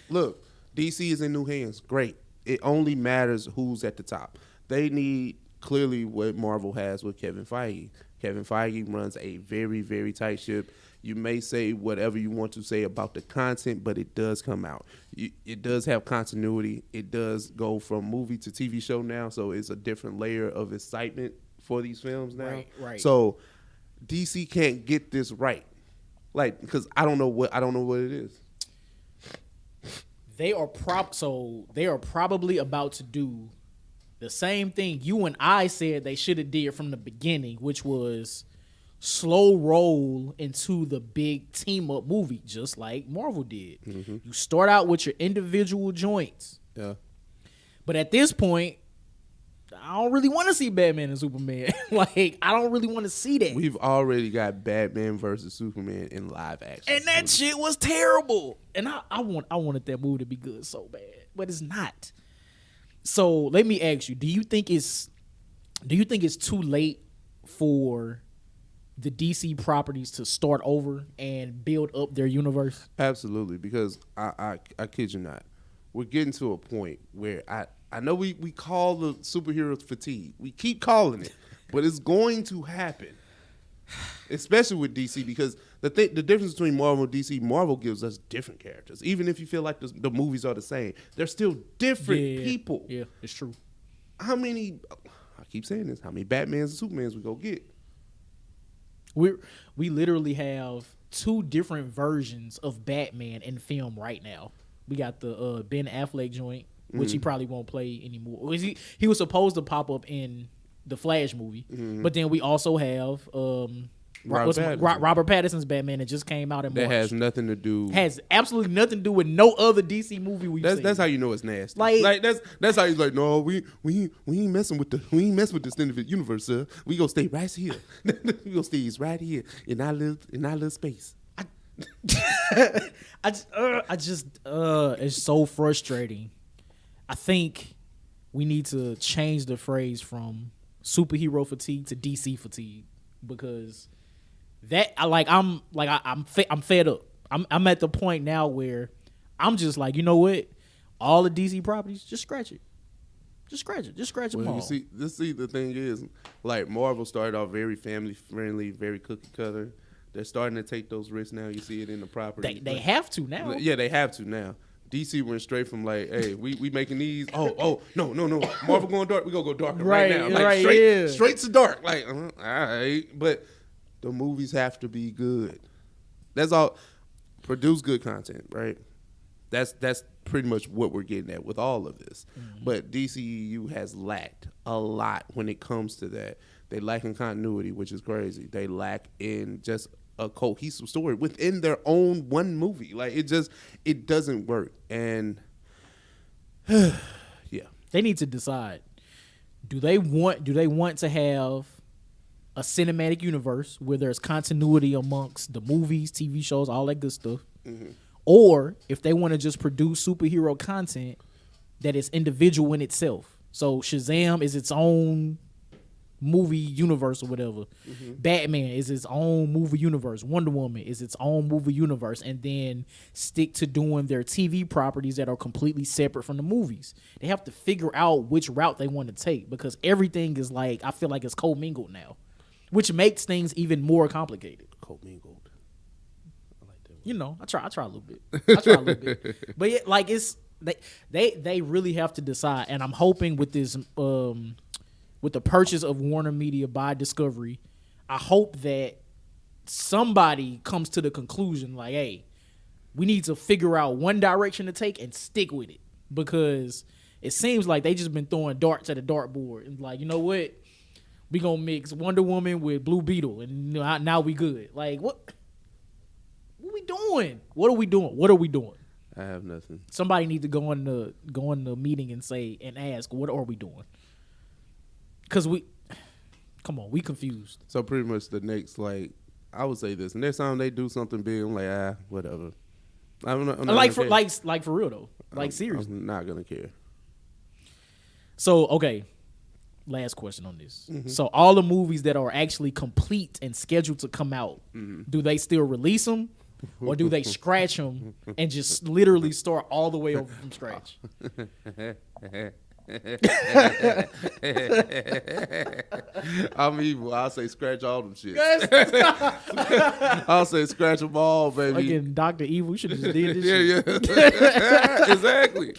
Look, DC is in new hands. Great. It only matters who's at the top. They need clearly what Marvel has with Kevin Feige. Kevin Feige runs a very, very tight ship. You may say whatever you want to say about the content, but it does come out. It does have continuity. It does go from movie to TV show now, so it's a different layer of excitement for these films now. Right. So DC can't get this right, like, because I don't know what it is. They are probably about to do the same thing you and I said they should have did from the beginning, which was slow roll into the big team up movie, just like Marvel did. Mm-hmm. You start out with your individual joints. Yeah. But at this point, I don't really want to see Batman and Superman. Like, I don't really want to see that. We've already got Batman versus Superman in live action. And that shit was terrible. And I wanted that movie to be good so bad. But it's not. So let me ask you, do you think it's too late for the DC properties to start over and build up their universe? Absolutely, because I kid you not, we're getting to a point where I know we call the superheroes fatigue. We keep calling it, but it's going to happen, especially with DC, because the difference between Marvel and DC, Marvel gives us different characters. Even if you feel like the movies are the same, they're still different people. Yeah, it's true. I keep saying this, how many Batmans and Supermans we go get? We literally have two different versions of Batman in film right now. We got the Ben Affleck joint, which he probably won't play anymore. He was supposed to pop up in the Flash movie, but then we also have Robert Pattinson's Batman that just came out in March. That has nothing to do. Has absolutely nothing to do with no other DC movie we've seen. That's how you know it's nasty. Like that's how he's like, no, we ain't messing with this extended universe, sir. We gonna stay right here. We gonna stay right here in our little space. It's so frustrating. I think we need to change the phrase from superhero fatigue to DC fatigue, because I'm fed up. I'm at the point now where I'm just like, you know what? All the DC properties, just scratch it. Just scratch them all. You see, the thing is, like, Marvel started off very family friendly, very cookie cutter. They're starting to take those risks now. You see it in the property. They have to now. Yeah, they have to now. DC went straight from like, hey, we making these. Oh, no. Marvel going dark. We gonna go darker right now. Like straight to dark. Like, all right, but the movies have to be good. That's all. Produce good content, right? That's pretty much what we're getting at with all of this. Mm-hmm. But DCEU has lacked a lot when it comes to that. They lack in continuity, which is crazy. They lack in just a cohesive story within their own one movie. Like, it doesn't work. And yeah, they need to decide. Do they want to have a cinematic universe where there's continuity amongst the movies, TV shows, all that good stuff? Mm-hmm. Or if they want to just produce superhero content that is individual in itself. So Shazam is its own movie universe or whatever. Mm-hmm. Batman is its own movie universe. Wonder Woman is its own movie universe, and then stick to doing their TV properties that are completely separate from the movies. They have to figure out which route they want to take, because everything is like, I feel like it's commingled now, which makes things even more complicated. Commingled. I like that word. You know, I try a little bit. But yeah, like, it's they really have to decide, and I'm hoping with this with the purchase of Warner Media by Discovery, I hope that somebody comes to the conclusion like, hey, we need to figure out one direction to take and stick with it, because it seems like they just been throwing darts at a dartboard and like, you know what, we gonna mix Wonder Woman with Blue Beetle and now we good. Like, what we doing? What are we doing? I have nothing. Somebody need to go in the meeting and ask, what are we doing? Because Come on, we confused. So pretty much the next, like, I would say this. Next time they do something big, I'm like, whatever. I'm not like for real though. Like seriously. I'm not gonna care. So okay. Last question on this. Mm-hmm. So all the movies that are actually complete and scheduled to come out, do they still release them, or do they scratch them and just literally start all the way over from scratch? I'm evil. I'll say scratch all them shit. I'll say scratch them all, baby. Fucking Dr. Evil, you should have just did this shit. Yeah. Exactly.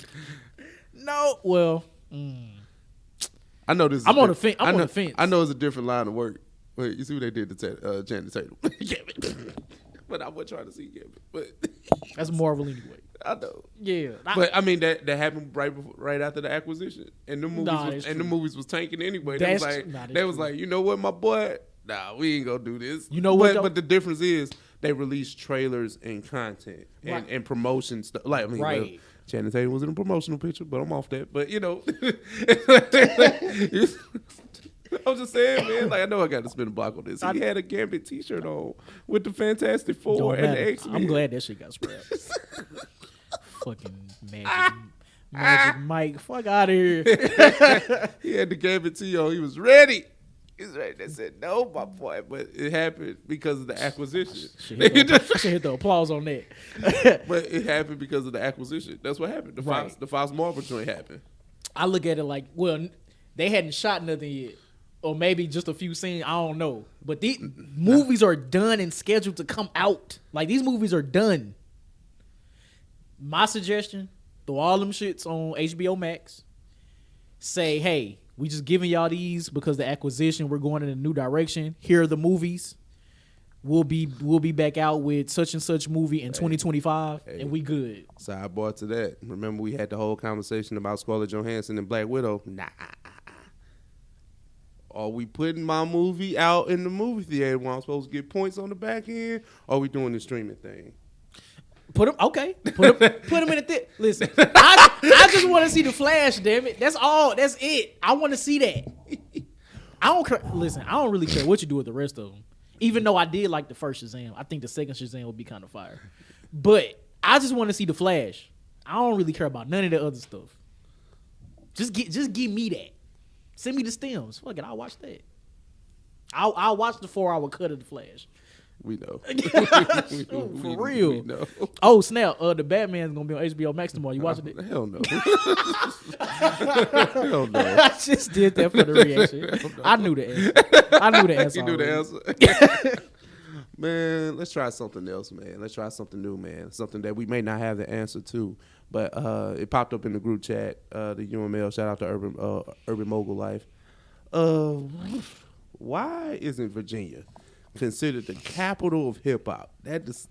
No, well, I know this. I'm on the fence. I'm on the fence. I know it's a different line of work. Wait, you see what they did to Channing Tatum? But I wasn't trying to see Gambit. But that's Marvel anyway. I know. Yeah, but I mean that happened right after the acquisition, and the movies was tanking anyway. They was like, you know what, my boy, we ain't gonna do this. You know what? But the difference is they released trailers and content and promotion stuff. Like well, Channing Tatum was in a promotional picture, but I'm off that. But you know, I'm just saying, man. Like I know I got to spend a block on this. He had a Gambit T-shirt on with the Fantastic Four and the X-Men. I'm glad that shit got scrapped. Fucking Magic Mike, fuck out of here. He had the Gambit T on. He was ready. He's ready. They said no, my boy, but it happened because of the acquisition. Should hit the applause on that. But it happened because of the acquisition. That's what happened. The Fox Marvel joint happened. I look at it like, well, they hadn't shot nothing yet. Or maybe just a few scenes, I don't know. But these movies are done and scheduled to come out. Like, these movies are done. My suggestion, throw all them shits on HBO Max. Say, hey, we just giving y'all these because the acquisition, we're going in a new direction. Here are the movies. We'll be back out with such and such movie in 2025, and we good. Sidebar to that. Remember we had the whole conversation about Scarlett Johansson and Black Widow? Nah. Are we putting my movie out in the movie theater where I'm supposed to get points on the back end? Or are we doing the streaming thing? Put them in the theater. Listen, I just want to see the Flash, damn it. That's all. That's it. I want to see that. I don't really care what you do with the rest of them. Even though I did like the first Shazam. I think the second Shazam would be kind of fire. But I just want to see the Flash. I don't really care about none of the other stuff. Just give me that. Send me the stems. Fuck it, I'll watch that. I'll watch the 4-hour cut of the Flash. We know. For real. We know. Oh snap! The Batman's gonna be on HBO Max tomorrow. You watching it? Hell no. Hell no. I just did that for the reaction. No. I knew the answer. You knew the answer. Man, let's try something else, man. Let's try something new, man. Something that we may not have the answer to. But it popped up in the group chat, the UML. Shout out to Urban Mogul Life. Why isn't Virginia considered the capital of hip hop? That just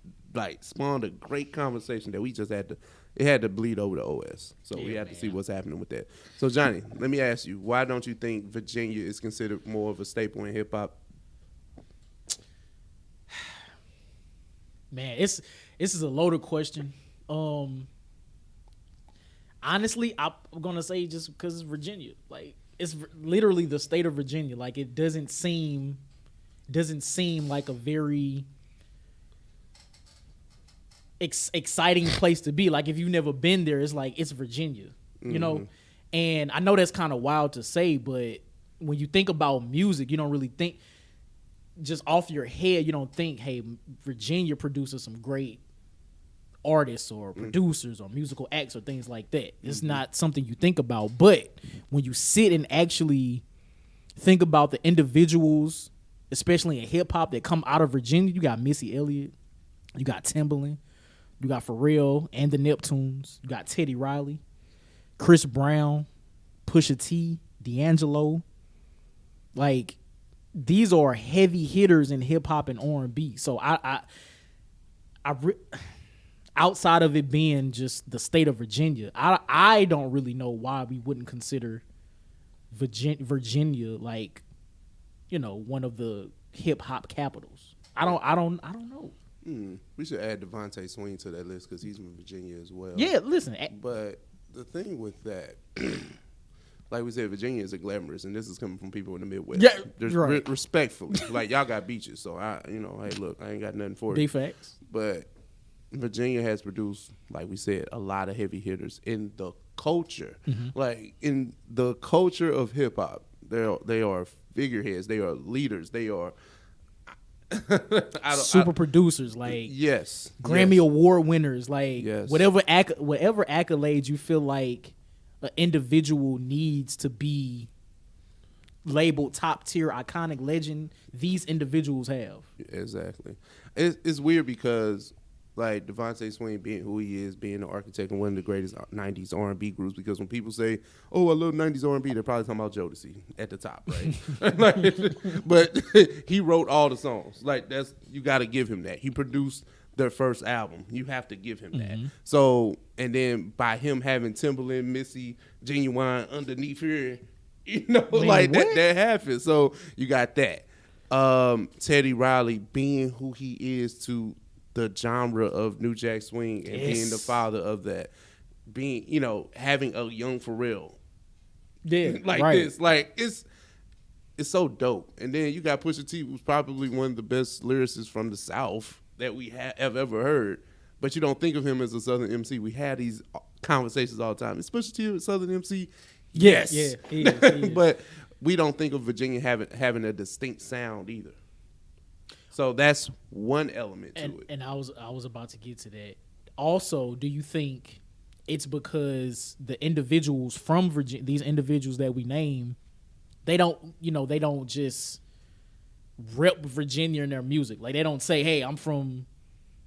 spawned a great conversation that we just had to bleed over to OS. So we had to see what's happening with that. So Johnny, let me ask you, why don't you think Virginia is considered more of a staple in hip hop? Man, this is a loaded question. Honestly, I'm gonna say just because it's Virginia. Like, it's literally the state of Virginia. Like, it doesn't seem like a very exciting place to be. Like, if you've never been there, it's like it's Virginia, you know. And I know that's kind of wild to say, but when you think about music, you don't really think just off your head. You don't think, hey, Virginia produces some great artists or producers or musical acts or things like that. It's not something you think about. But when you sit and actually think about the individuals, especially in hip hop, that come out of Virginia, you got Missy Elliott, you got Timbaland, you got Pharrell and the Neptunes, you got Teddy Riley, Chris Brown, Pusha T, D'Angelo. Like, these are heavy hitters in hip hop and R&B. So I outside of it being just the state of Virginia, I don't really know why we wouldn't consider Virginia like, you know, one of the hip hop capitals. I don't know. We should add Devontae Swing to that list because he's from Virginia as well. Yeah, listen. But the thing with that, like we said, Virginia isn't glamorous, and this is coming from people in the Midwest. Yeah, There's right. Respectfully, like y'all got beaches, so hey, look, I ain't got nothing for D you. facts. But Virginia has produced, like we said, a lot of heavy hitters in the culture, like in the culture of hip hop. They are figureheads. They are leaders. They are Super producers, like yes, Grammy Award winners, like Yes. whatever accolades you feel like an individual needs to be labeled top tier iconic legend, these individuals have. Exactly. It's weird because like Devontae Swing being who he is, being the architect and one of the greatest 90s R&B groups, because when people say, oh, I love 90s R&B, they're probably talking about Jodeci at the top, right? But he wrote all the songs. Like, you got to give him that. He produced their first album. You have to give him that. So, and then by him having Timbaland, Missy, Genuine underneath here, Man, like what? that happened. So you got that. Teddy Riley being who he is to the genre of New Jack Swing and being the father of that, being, having a young Pharrell. Yeah, Like right. this. Like it's so dope. And then you got Pusha T, who's probably one of the best lyricists from the South that we have ever heard. But you don't think of him as a Southern MC. We had these conversations all the time. Is Pusha T a Southern MC? Yes. Yeah, he is. But we don't think of Virginia having a distinct sound either. So that's one element to it. And I was about to get to that. Also, do you think it's because the individuals from Virginia, these individuals that we name, they don't just rep Virginia in their music. Like, they don't say, hey, I'm from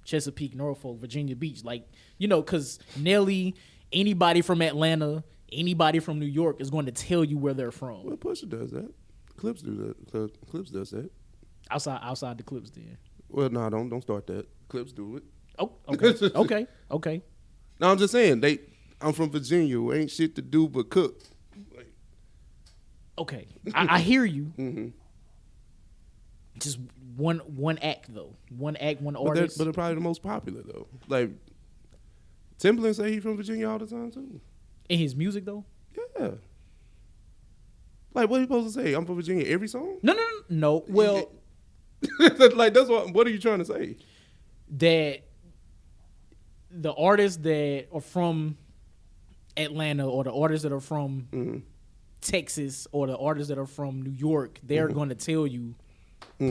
Chesapeake, Norfolk, Virginia Beach. Like, because Nelly, anybody from Atlanta, anybody from New York is going to tell you where they're from. Well, Pusha does that. Clips do that. Clips does that. Outside the Clips, then. Well, no, don't start that. Clips do it. Oh, okay, okay. No, I'm just saying I'm from Virginia. Who ain't shit to do but cook. Like, Okay, I hear you. mm-hmm. Just one act though. One act, one But artist. they're probably the most popular though. Like Timbaland say he from Virginia all the time too. In his music though. Yeah. Like what are you supposed to say? I'm from Virginia every song? No. Well, like that's what are you trying to say? that the artists that are from Atlanta or the artists that are from Texas or the artists that are from New York, they're going to tell you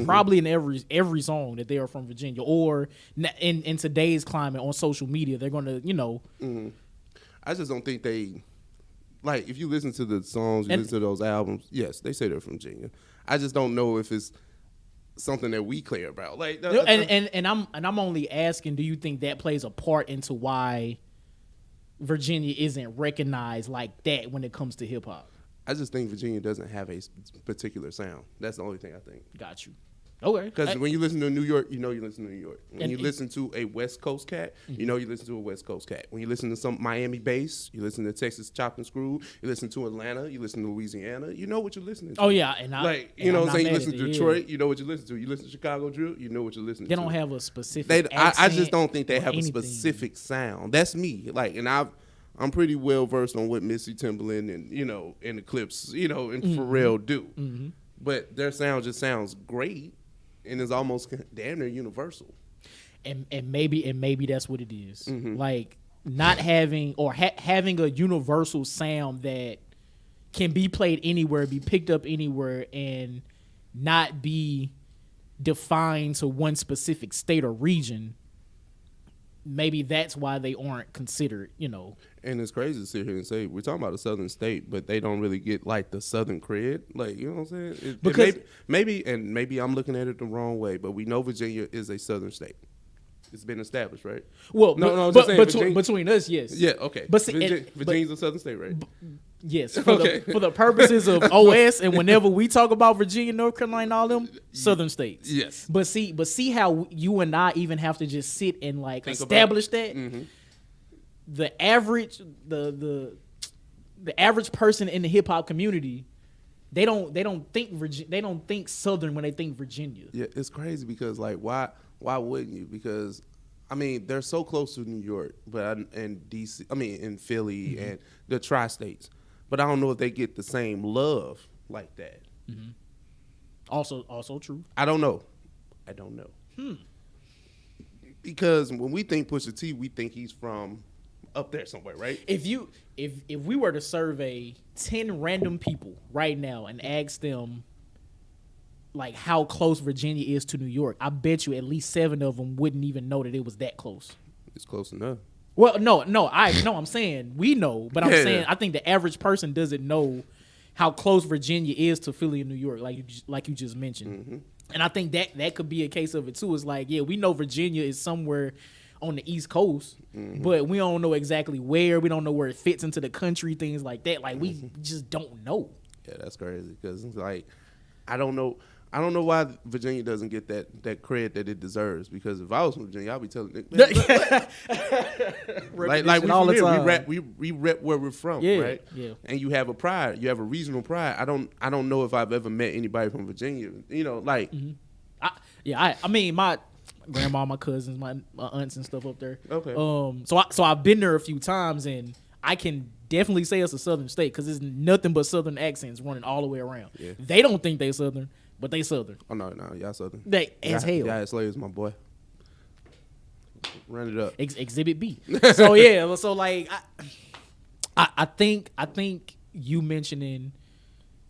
probably in every song that they are from Virginia, or in today's climate on social media, they're going to, I just don't think they, like, if you listen to the songs, you listen to those albums, yes, they say they're from Virginia. I just don't know if it's something that we care about. Like, and I'm only asking, do you think that plays a part into why Virginia isn't recognized like that when it comes to hip hop? I just think Virginia doesn't have a particular sound. That's the only thing I think. Got you. Okay. Because when you listen to New York, you know you listen to New York. When And you listen to a West Coast cat, you know you listen to a West Coast cat. When you listen to some Miami bass, you listen to Texas Chopped and Screwed, you listen to Atlanta, you listen to Louisiana, you know what you're listening to. Oh yeah, and I like, and you know I'm what I'm saying? not You mad listen at to it, Detroit, you know what you listen to. You listen to Chicago drill, you know what you're listening They to. don't have a specific I just accent don't think they have anything. a specific sound. That's me. Like, and I'm pretty well versed on what Missy Timbaland and and the Clips, and Pharrell do. But their sound just sounds great, and is almost damn near universal. And maybe that's what it is. Like not having or having a universal sound that can be played anywhere, be picked up anywhere, and not be defined to one specific state or region. Maybe that's why they aren't considered, And it's crazy to sit here and say we're talking about a southern state, but they don't really get like the southern cred. Like, you know what I'm saying? Because maybe I'm looking at it the wrong way, but we know Virginia is a southern state. It's been established, right? well, No, I'm but, just saying between us, yes. Yeah, okay. But see, Virginia's a southern state, right? Yes, for Okay. the purposes of OS, and whenever we talk about Virginia, North Carolina, all them southern states. Yes. But see how you and I even have to just sit and like Think establish about it. that. The average the average person in the hip hop community, they don't think Southern when they think Virginia. Yeah, it's crazy because like why wouldn't you? Because I mean they're so close to New York, but in DC, in Philly and the tri-states. but I don't know if they get the same love like that. Mm-hmm. Also true. I don't know. Because when we think Pusha T, we think he's from up there somewhere, right? If we were to survey 10 random people right now and ask them like how close Virginia is to New York, I bet you at least 7 of them wouldn't even know that it was that close. It's close enough. Well, no, I'm saying we know, but I'm saying I think the average person doesn't know how close Virginia is to Philly and New York, like you just mentioned. Mm-hmm. And I think that could be a case of it too. It's like, yeah, we know Virginia is somewhere on the East Coast, but we don't know exactly where. We don't know where it fits into the country, things like that. Like we just don't know. Yeah, that's crazy because it's like I don't know why Virginia doesn't get that credit that it deserves. Because if I was from Virginia, I'd be telling Nick, like we all the time. We rep where we're from, right? Yeah. And you have a pride, you have a regional pride. I don't know if I've ever met anybody from Virginia. You know, like I mean my grandma, my cousins, my aunts and stuff up there. Okay. So I've been there a few times and I can definitely say it's a southern state because there's nothing but southern accents running all the way around. Yeah. They don't think they southern. But they southern. Oh no, y'all southern. They as hell. Y'all slaves, my boy. Run it up. Exhibit B. So yeah, so like I think you mentioning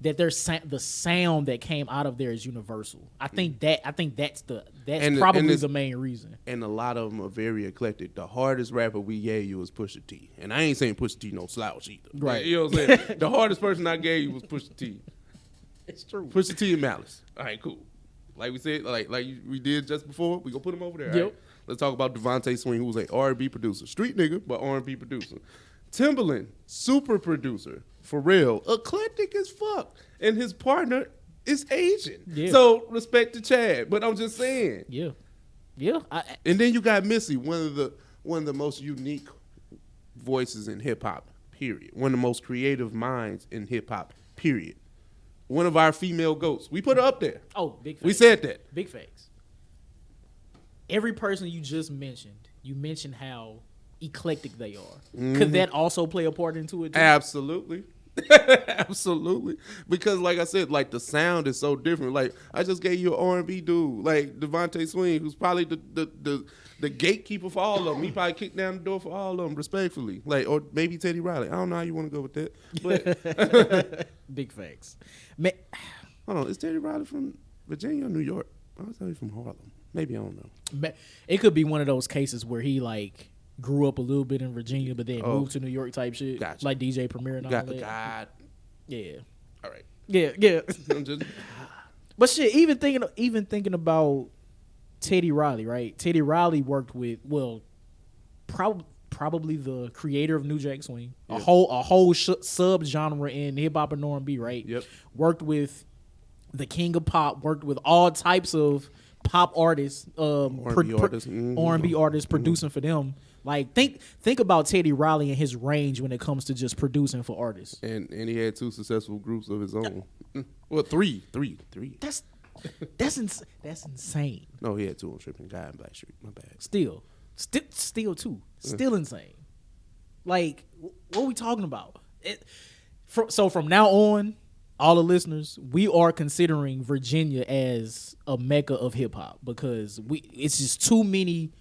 that there's the sound that came out of there is universal. I think that's probably the main reason. And a lot of them are very eclectic. The hardest rapper we gave you was Pusha T, and I ain't saying Pusha T no slouch either. Right. You know what I'm saying? The hardest person I gave you was Pusha T. It's true. Pusha T and Malice. All right, cool. Like we said, like we did just before, we gonna put him over there. Yep. Right? Let's talk about Devontae Swing, who was a R&B producer, street nigga, but R&B producer. Timbaland, super producer, for real, eclectic as fuck, and his partner is Asian. Yeah. So respect to Chad, but I'm just saying. Yeah. And then you got Missy, one of the most unique voices in hip hop. Period. One of the most creative minds in hip hop. Period. One of our female goats. We put her up there. Oh, big facts. We said that. Big facts. Every person you just mentioned, you mentioned how eclectic they are. Mm-hmm. Could that also play a part into it too? Absolutely. Absolutely. Because like I said, like the sound is so different. Like I just gave you an R&B dude, like Devontae Swing, who's probably the gatekeeper for all of them. He probably kicked down the door for all of them, respectfully. Like, or maybe Teddy Riley. I don't know how you want to go with that. But big facts. Hold on, is Teddy Riley from Virginia or New York? I was telling you from Harlem. Maybe I don't know. It could be one of those cases where he like grew up a little bit in Virginia, but then moved to New York type shit. Gotcha. Like DJ Premier and all that. God. Yeah. All right. Yeah. But shit, even thinking about Teddy Riley, right? Teddy Riley worked with probably the creator of New Jack Swing, yep. a whole sub genre in hip hop and R&B, right? Yep. Worked with the king of pop. Worked with all types of pop artists, R&B artists producing for them. Like think about Teddy Riley and his range when it comes to just producing for artists. And he had 2 successful groups of his own. Well, three. That's insane. No, he had 2 on Tripping Guy and Black Street. My bad. Still 2. Still insane. Like what are we talking about? So from now on, all the listeners, we are considering Virginia as a mecca of hip hop because it's just too many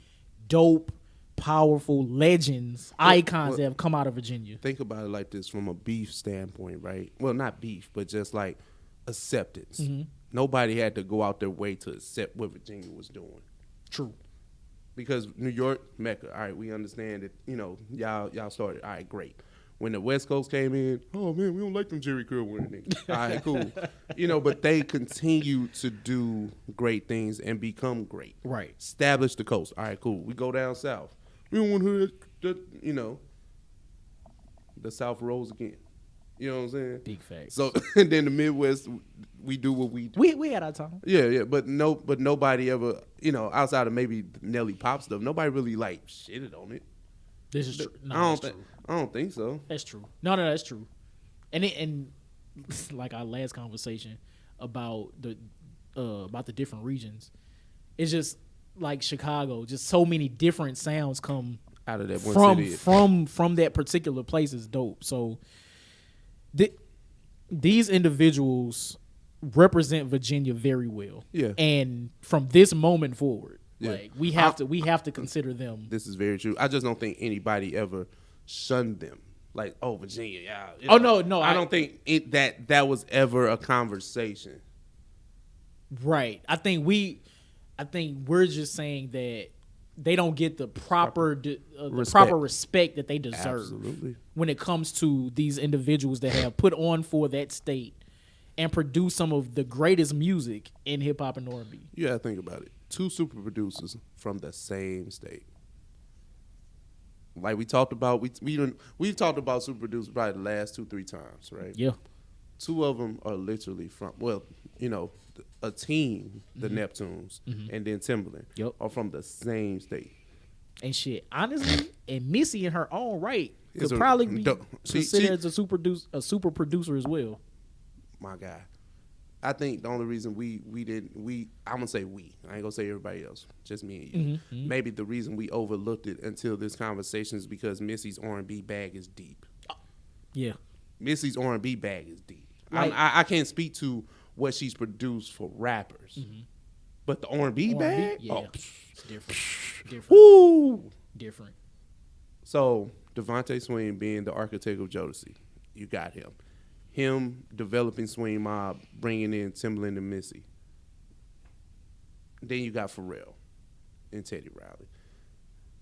dope, powerful legends, icons that have come out of Virginia. Think about it like this from a beef standpoint, right? Well, not beef, but just like acceptance. Mm-hmm. Nobody had to go out their way to accept what Virginia was doing. True. Because New York, Mecca, all right, we understand that, y'all started, all right, great. When the West Coast came in, oh man, we don't like them Jerry Curl wearing niggas. All right, cool. But they continue to do great things and become great. Right. Establish the coast. All right, cool. We go down south. We don't want to hear the South rose again. You know what I'm saying? Big facts. So and then the Midwest, we do what we do. We had our time. Yeah, but nobody ever, outside of maybe Nelly Pop stuff, nobody really like shitted on it. This is true. I don't think so. That's true. No, that's true. And like our last conversation about the different regions, it's just like Chicago. Just so many different sounds come out of that one city from that particular place is dope. So these individuals represent Virginia very well. Yeah. And from this moment forward, Yeah. like we have to consider them. This is very true. I just don't think anybody ever shunned them. Like, oh, Virginia, yeah. Oh, no, I don't think that was ever a conversation. Right. I think we're just saying that they don't get the proper respect that they deserve. Absolutely. When it comes to these individuals that have put on for that state and produce some of the greatest music in hip hop and R&B. You gotta think about it. 2 super producers from the same state. Like we talked about, we've talked about super producers probably the last 2-3 times, right? Yeah. 2 of them are literally from, a team, the Mm-hmm. Neptunes, and then Timberland are from the same state. And shit, honestly, and Missy in her own right could Is a probably be dope- considered as a super producer as well. My guy. I think the only reason I'm gonna say we. I ain't gonna say everybody else. Just me and you. Mm-hmm. Maybe the reason we overlooked it until this conversation is because Missy's R&B bag is deep. Yeah. Missy's R&B bag is deep. Like- I can't speak to what she's produced for rappers, but the R&B bag, yeah, it's different. woo. Different. So Devontae Swing being the architect of Jodeci, you got him. Him developing Swing Mob, bringing in Timbaland and Missy. Then you got Pharrell and Teddy Riley.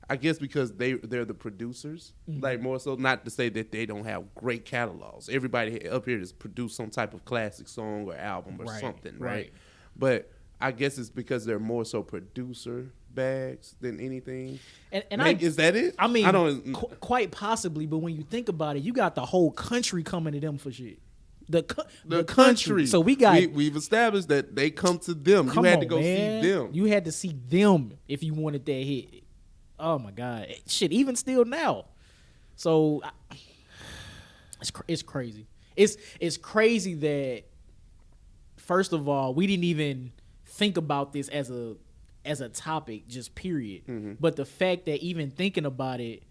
I guess because they're the producers, like more so, not to say that they don't have great catalogs. Everybody up here has produced some type of classic song or album or something, right? But I guess it's because they're more so producer bags than anything. And is that it? I mean, I don't quite possibly, but when you think about it, you got the whole country coming to them for shit. The country. So we've established that they come to them. You had to go see them. You had to see them if you wanted that hit. Oh my God, shit! Even still now, so it's crazy. It's crazy that first of all we didn't even think about this as a topic, just period. But the fact that even thinking about it,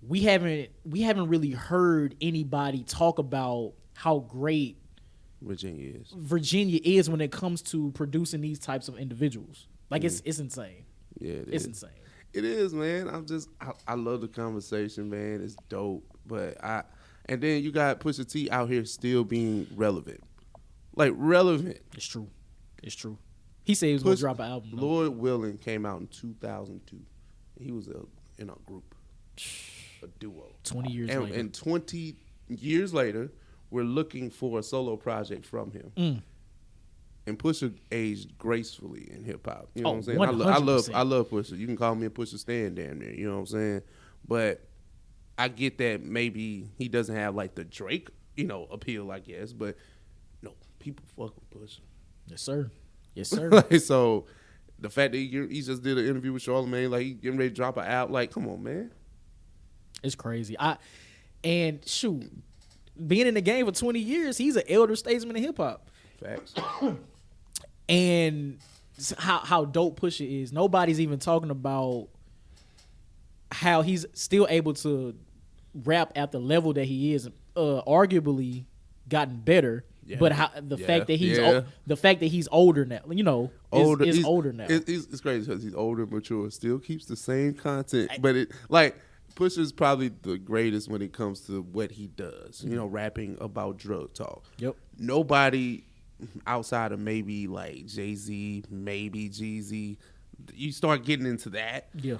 we haven't really heard anybody talk about how great Virginia is when it comes to producing these types of individuals. Like it's insane. Yeah, it's insane. It is, man. I love the conversation, man. It's dope. And then you got Pusha T out here still being relevant. Like relevant. It's true. He said he was gonna drop an album. Lord Willing came out in 2002. He was in a group, a duo. 20 years later. And 20 years later, we're looking for a solo project from him. And Pusha aged gracefully in hip hop. You know what I'm saying? 100%. I love Pusha. You can call me a Pusha stan damn near. You know what I'm saying? But I get that maybe he doesn't have like the Drake, appeal, I guess. But no, people fuck with Pusha. Yes, sir. Yes, sir. Like, so the fact that he just did an interview with Charlamagne, like he getting ready to drop an album, like, come on, man. It's crazy. And shoot, being in the game for 20 years, he's an elder statesman in hip hop. Facts. And how dope Pusha is. Nobody's even talking about how he's still able to rap at the level that he is. Arguably gotten better, but the fact that he's older now, is older now. It's crazy because he's older and mature, still keeps the same content, but it like Pusha's probably the greatest when it comes to what he does. Rapping about drug talk. Yep. Nobody outside of maybe like Jay-Z, maybe Jeezy, you start getting into that. Yeah.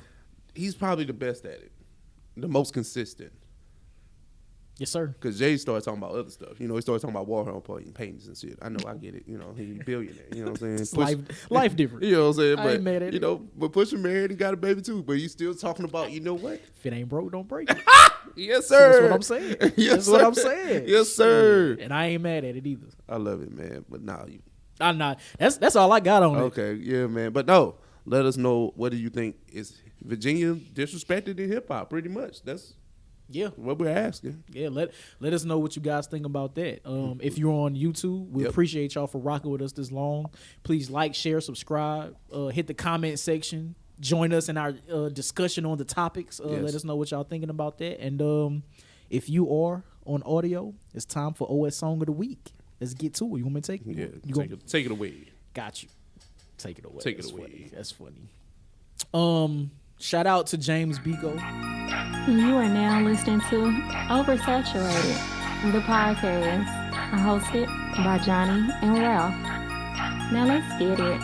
He's probably the best at it, the most consistent. Yes, sir. Because Jay started talking about other stuff. He started talking about Warhol paintings and shit. I know, I get it. He's a billionaire. You know what I'm saying? Life different. You know what I'm saying? I ain't mad at it. But Pusha married and got a baby too. But you still talking about, what? If it ain't broke, don't break it. Yes, sir. That's what I'm saying. Yes, what I'm saying. Yes, sir. And I ain't mad at it either. I love it, man. But I'm not. That's all I got on it. Okay, yeah, man. But no, let us know, what do you think is Virginia disrespected in hip hop? Pretty much. That's what we're asking. Yeah, let us know what you guys think about that. If you're on YouTube, we appreciate y'all for rocking with us this long. Please like, share, subscribe, hit the comment section, join us in our discussion on the topics. Let us know what y'all thinking about that. And if you are on audio. It's time for OS Song of the Week. Let's get to it. You want me to take it? Yeah, take it away. Got you. Take it away. Take That's it away. Funny. That's funny. Shout out to James Biko. You are now listening to Oversaturated, the podcast hosted by Johnnie and Ralph. Now let's get it.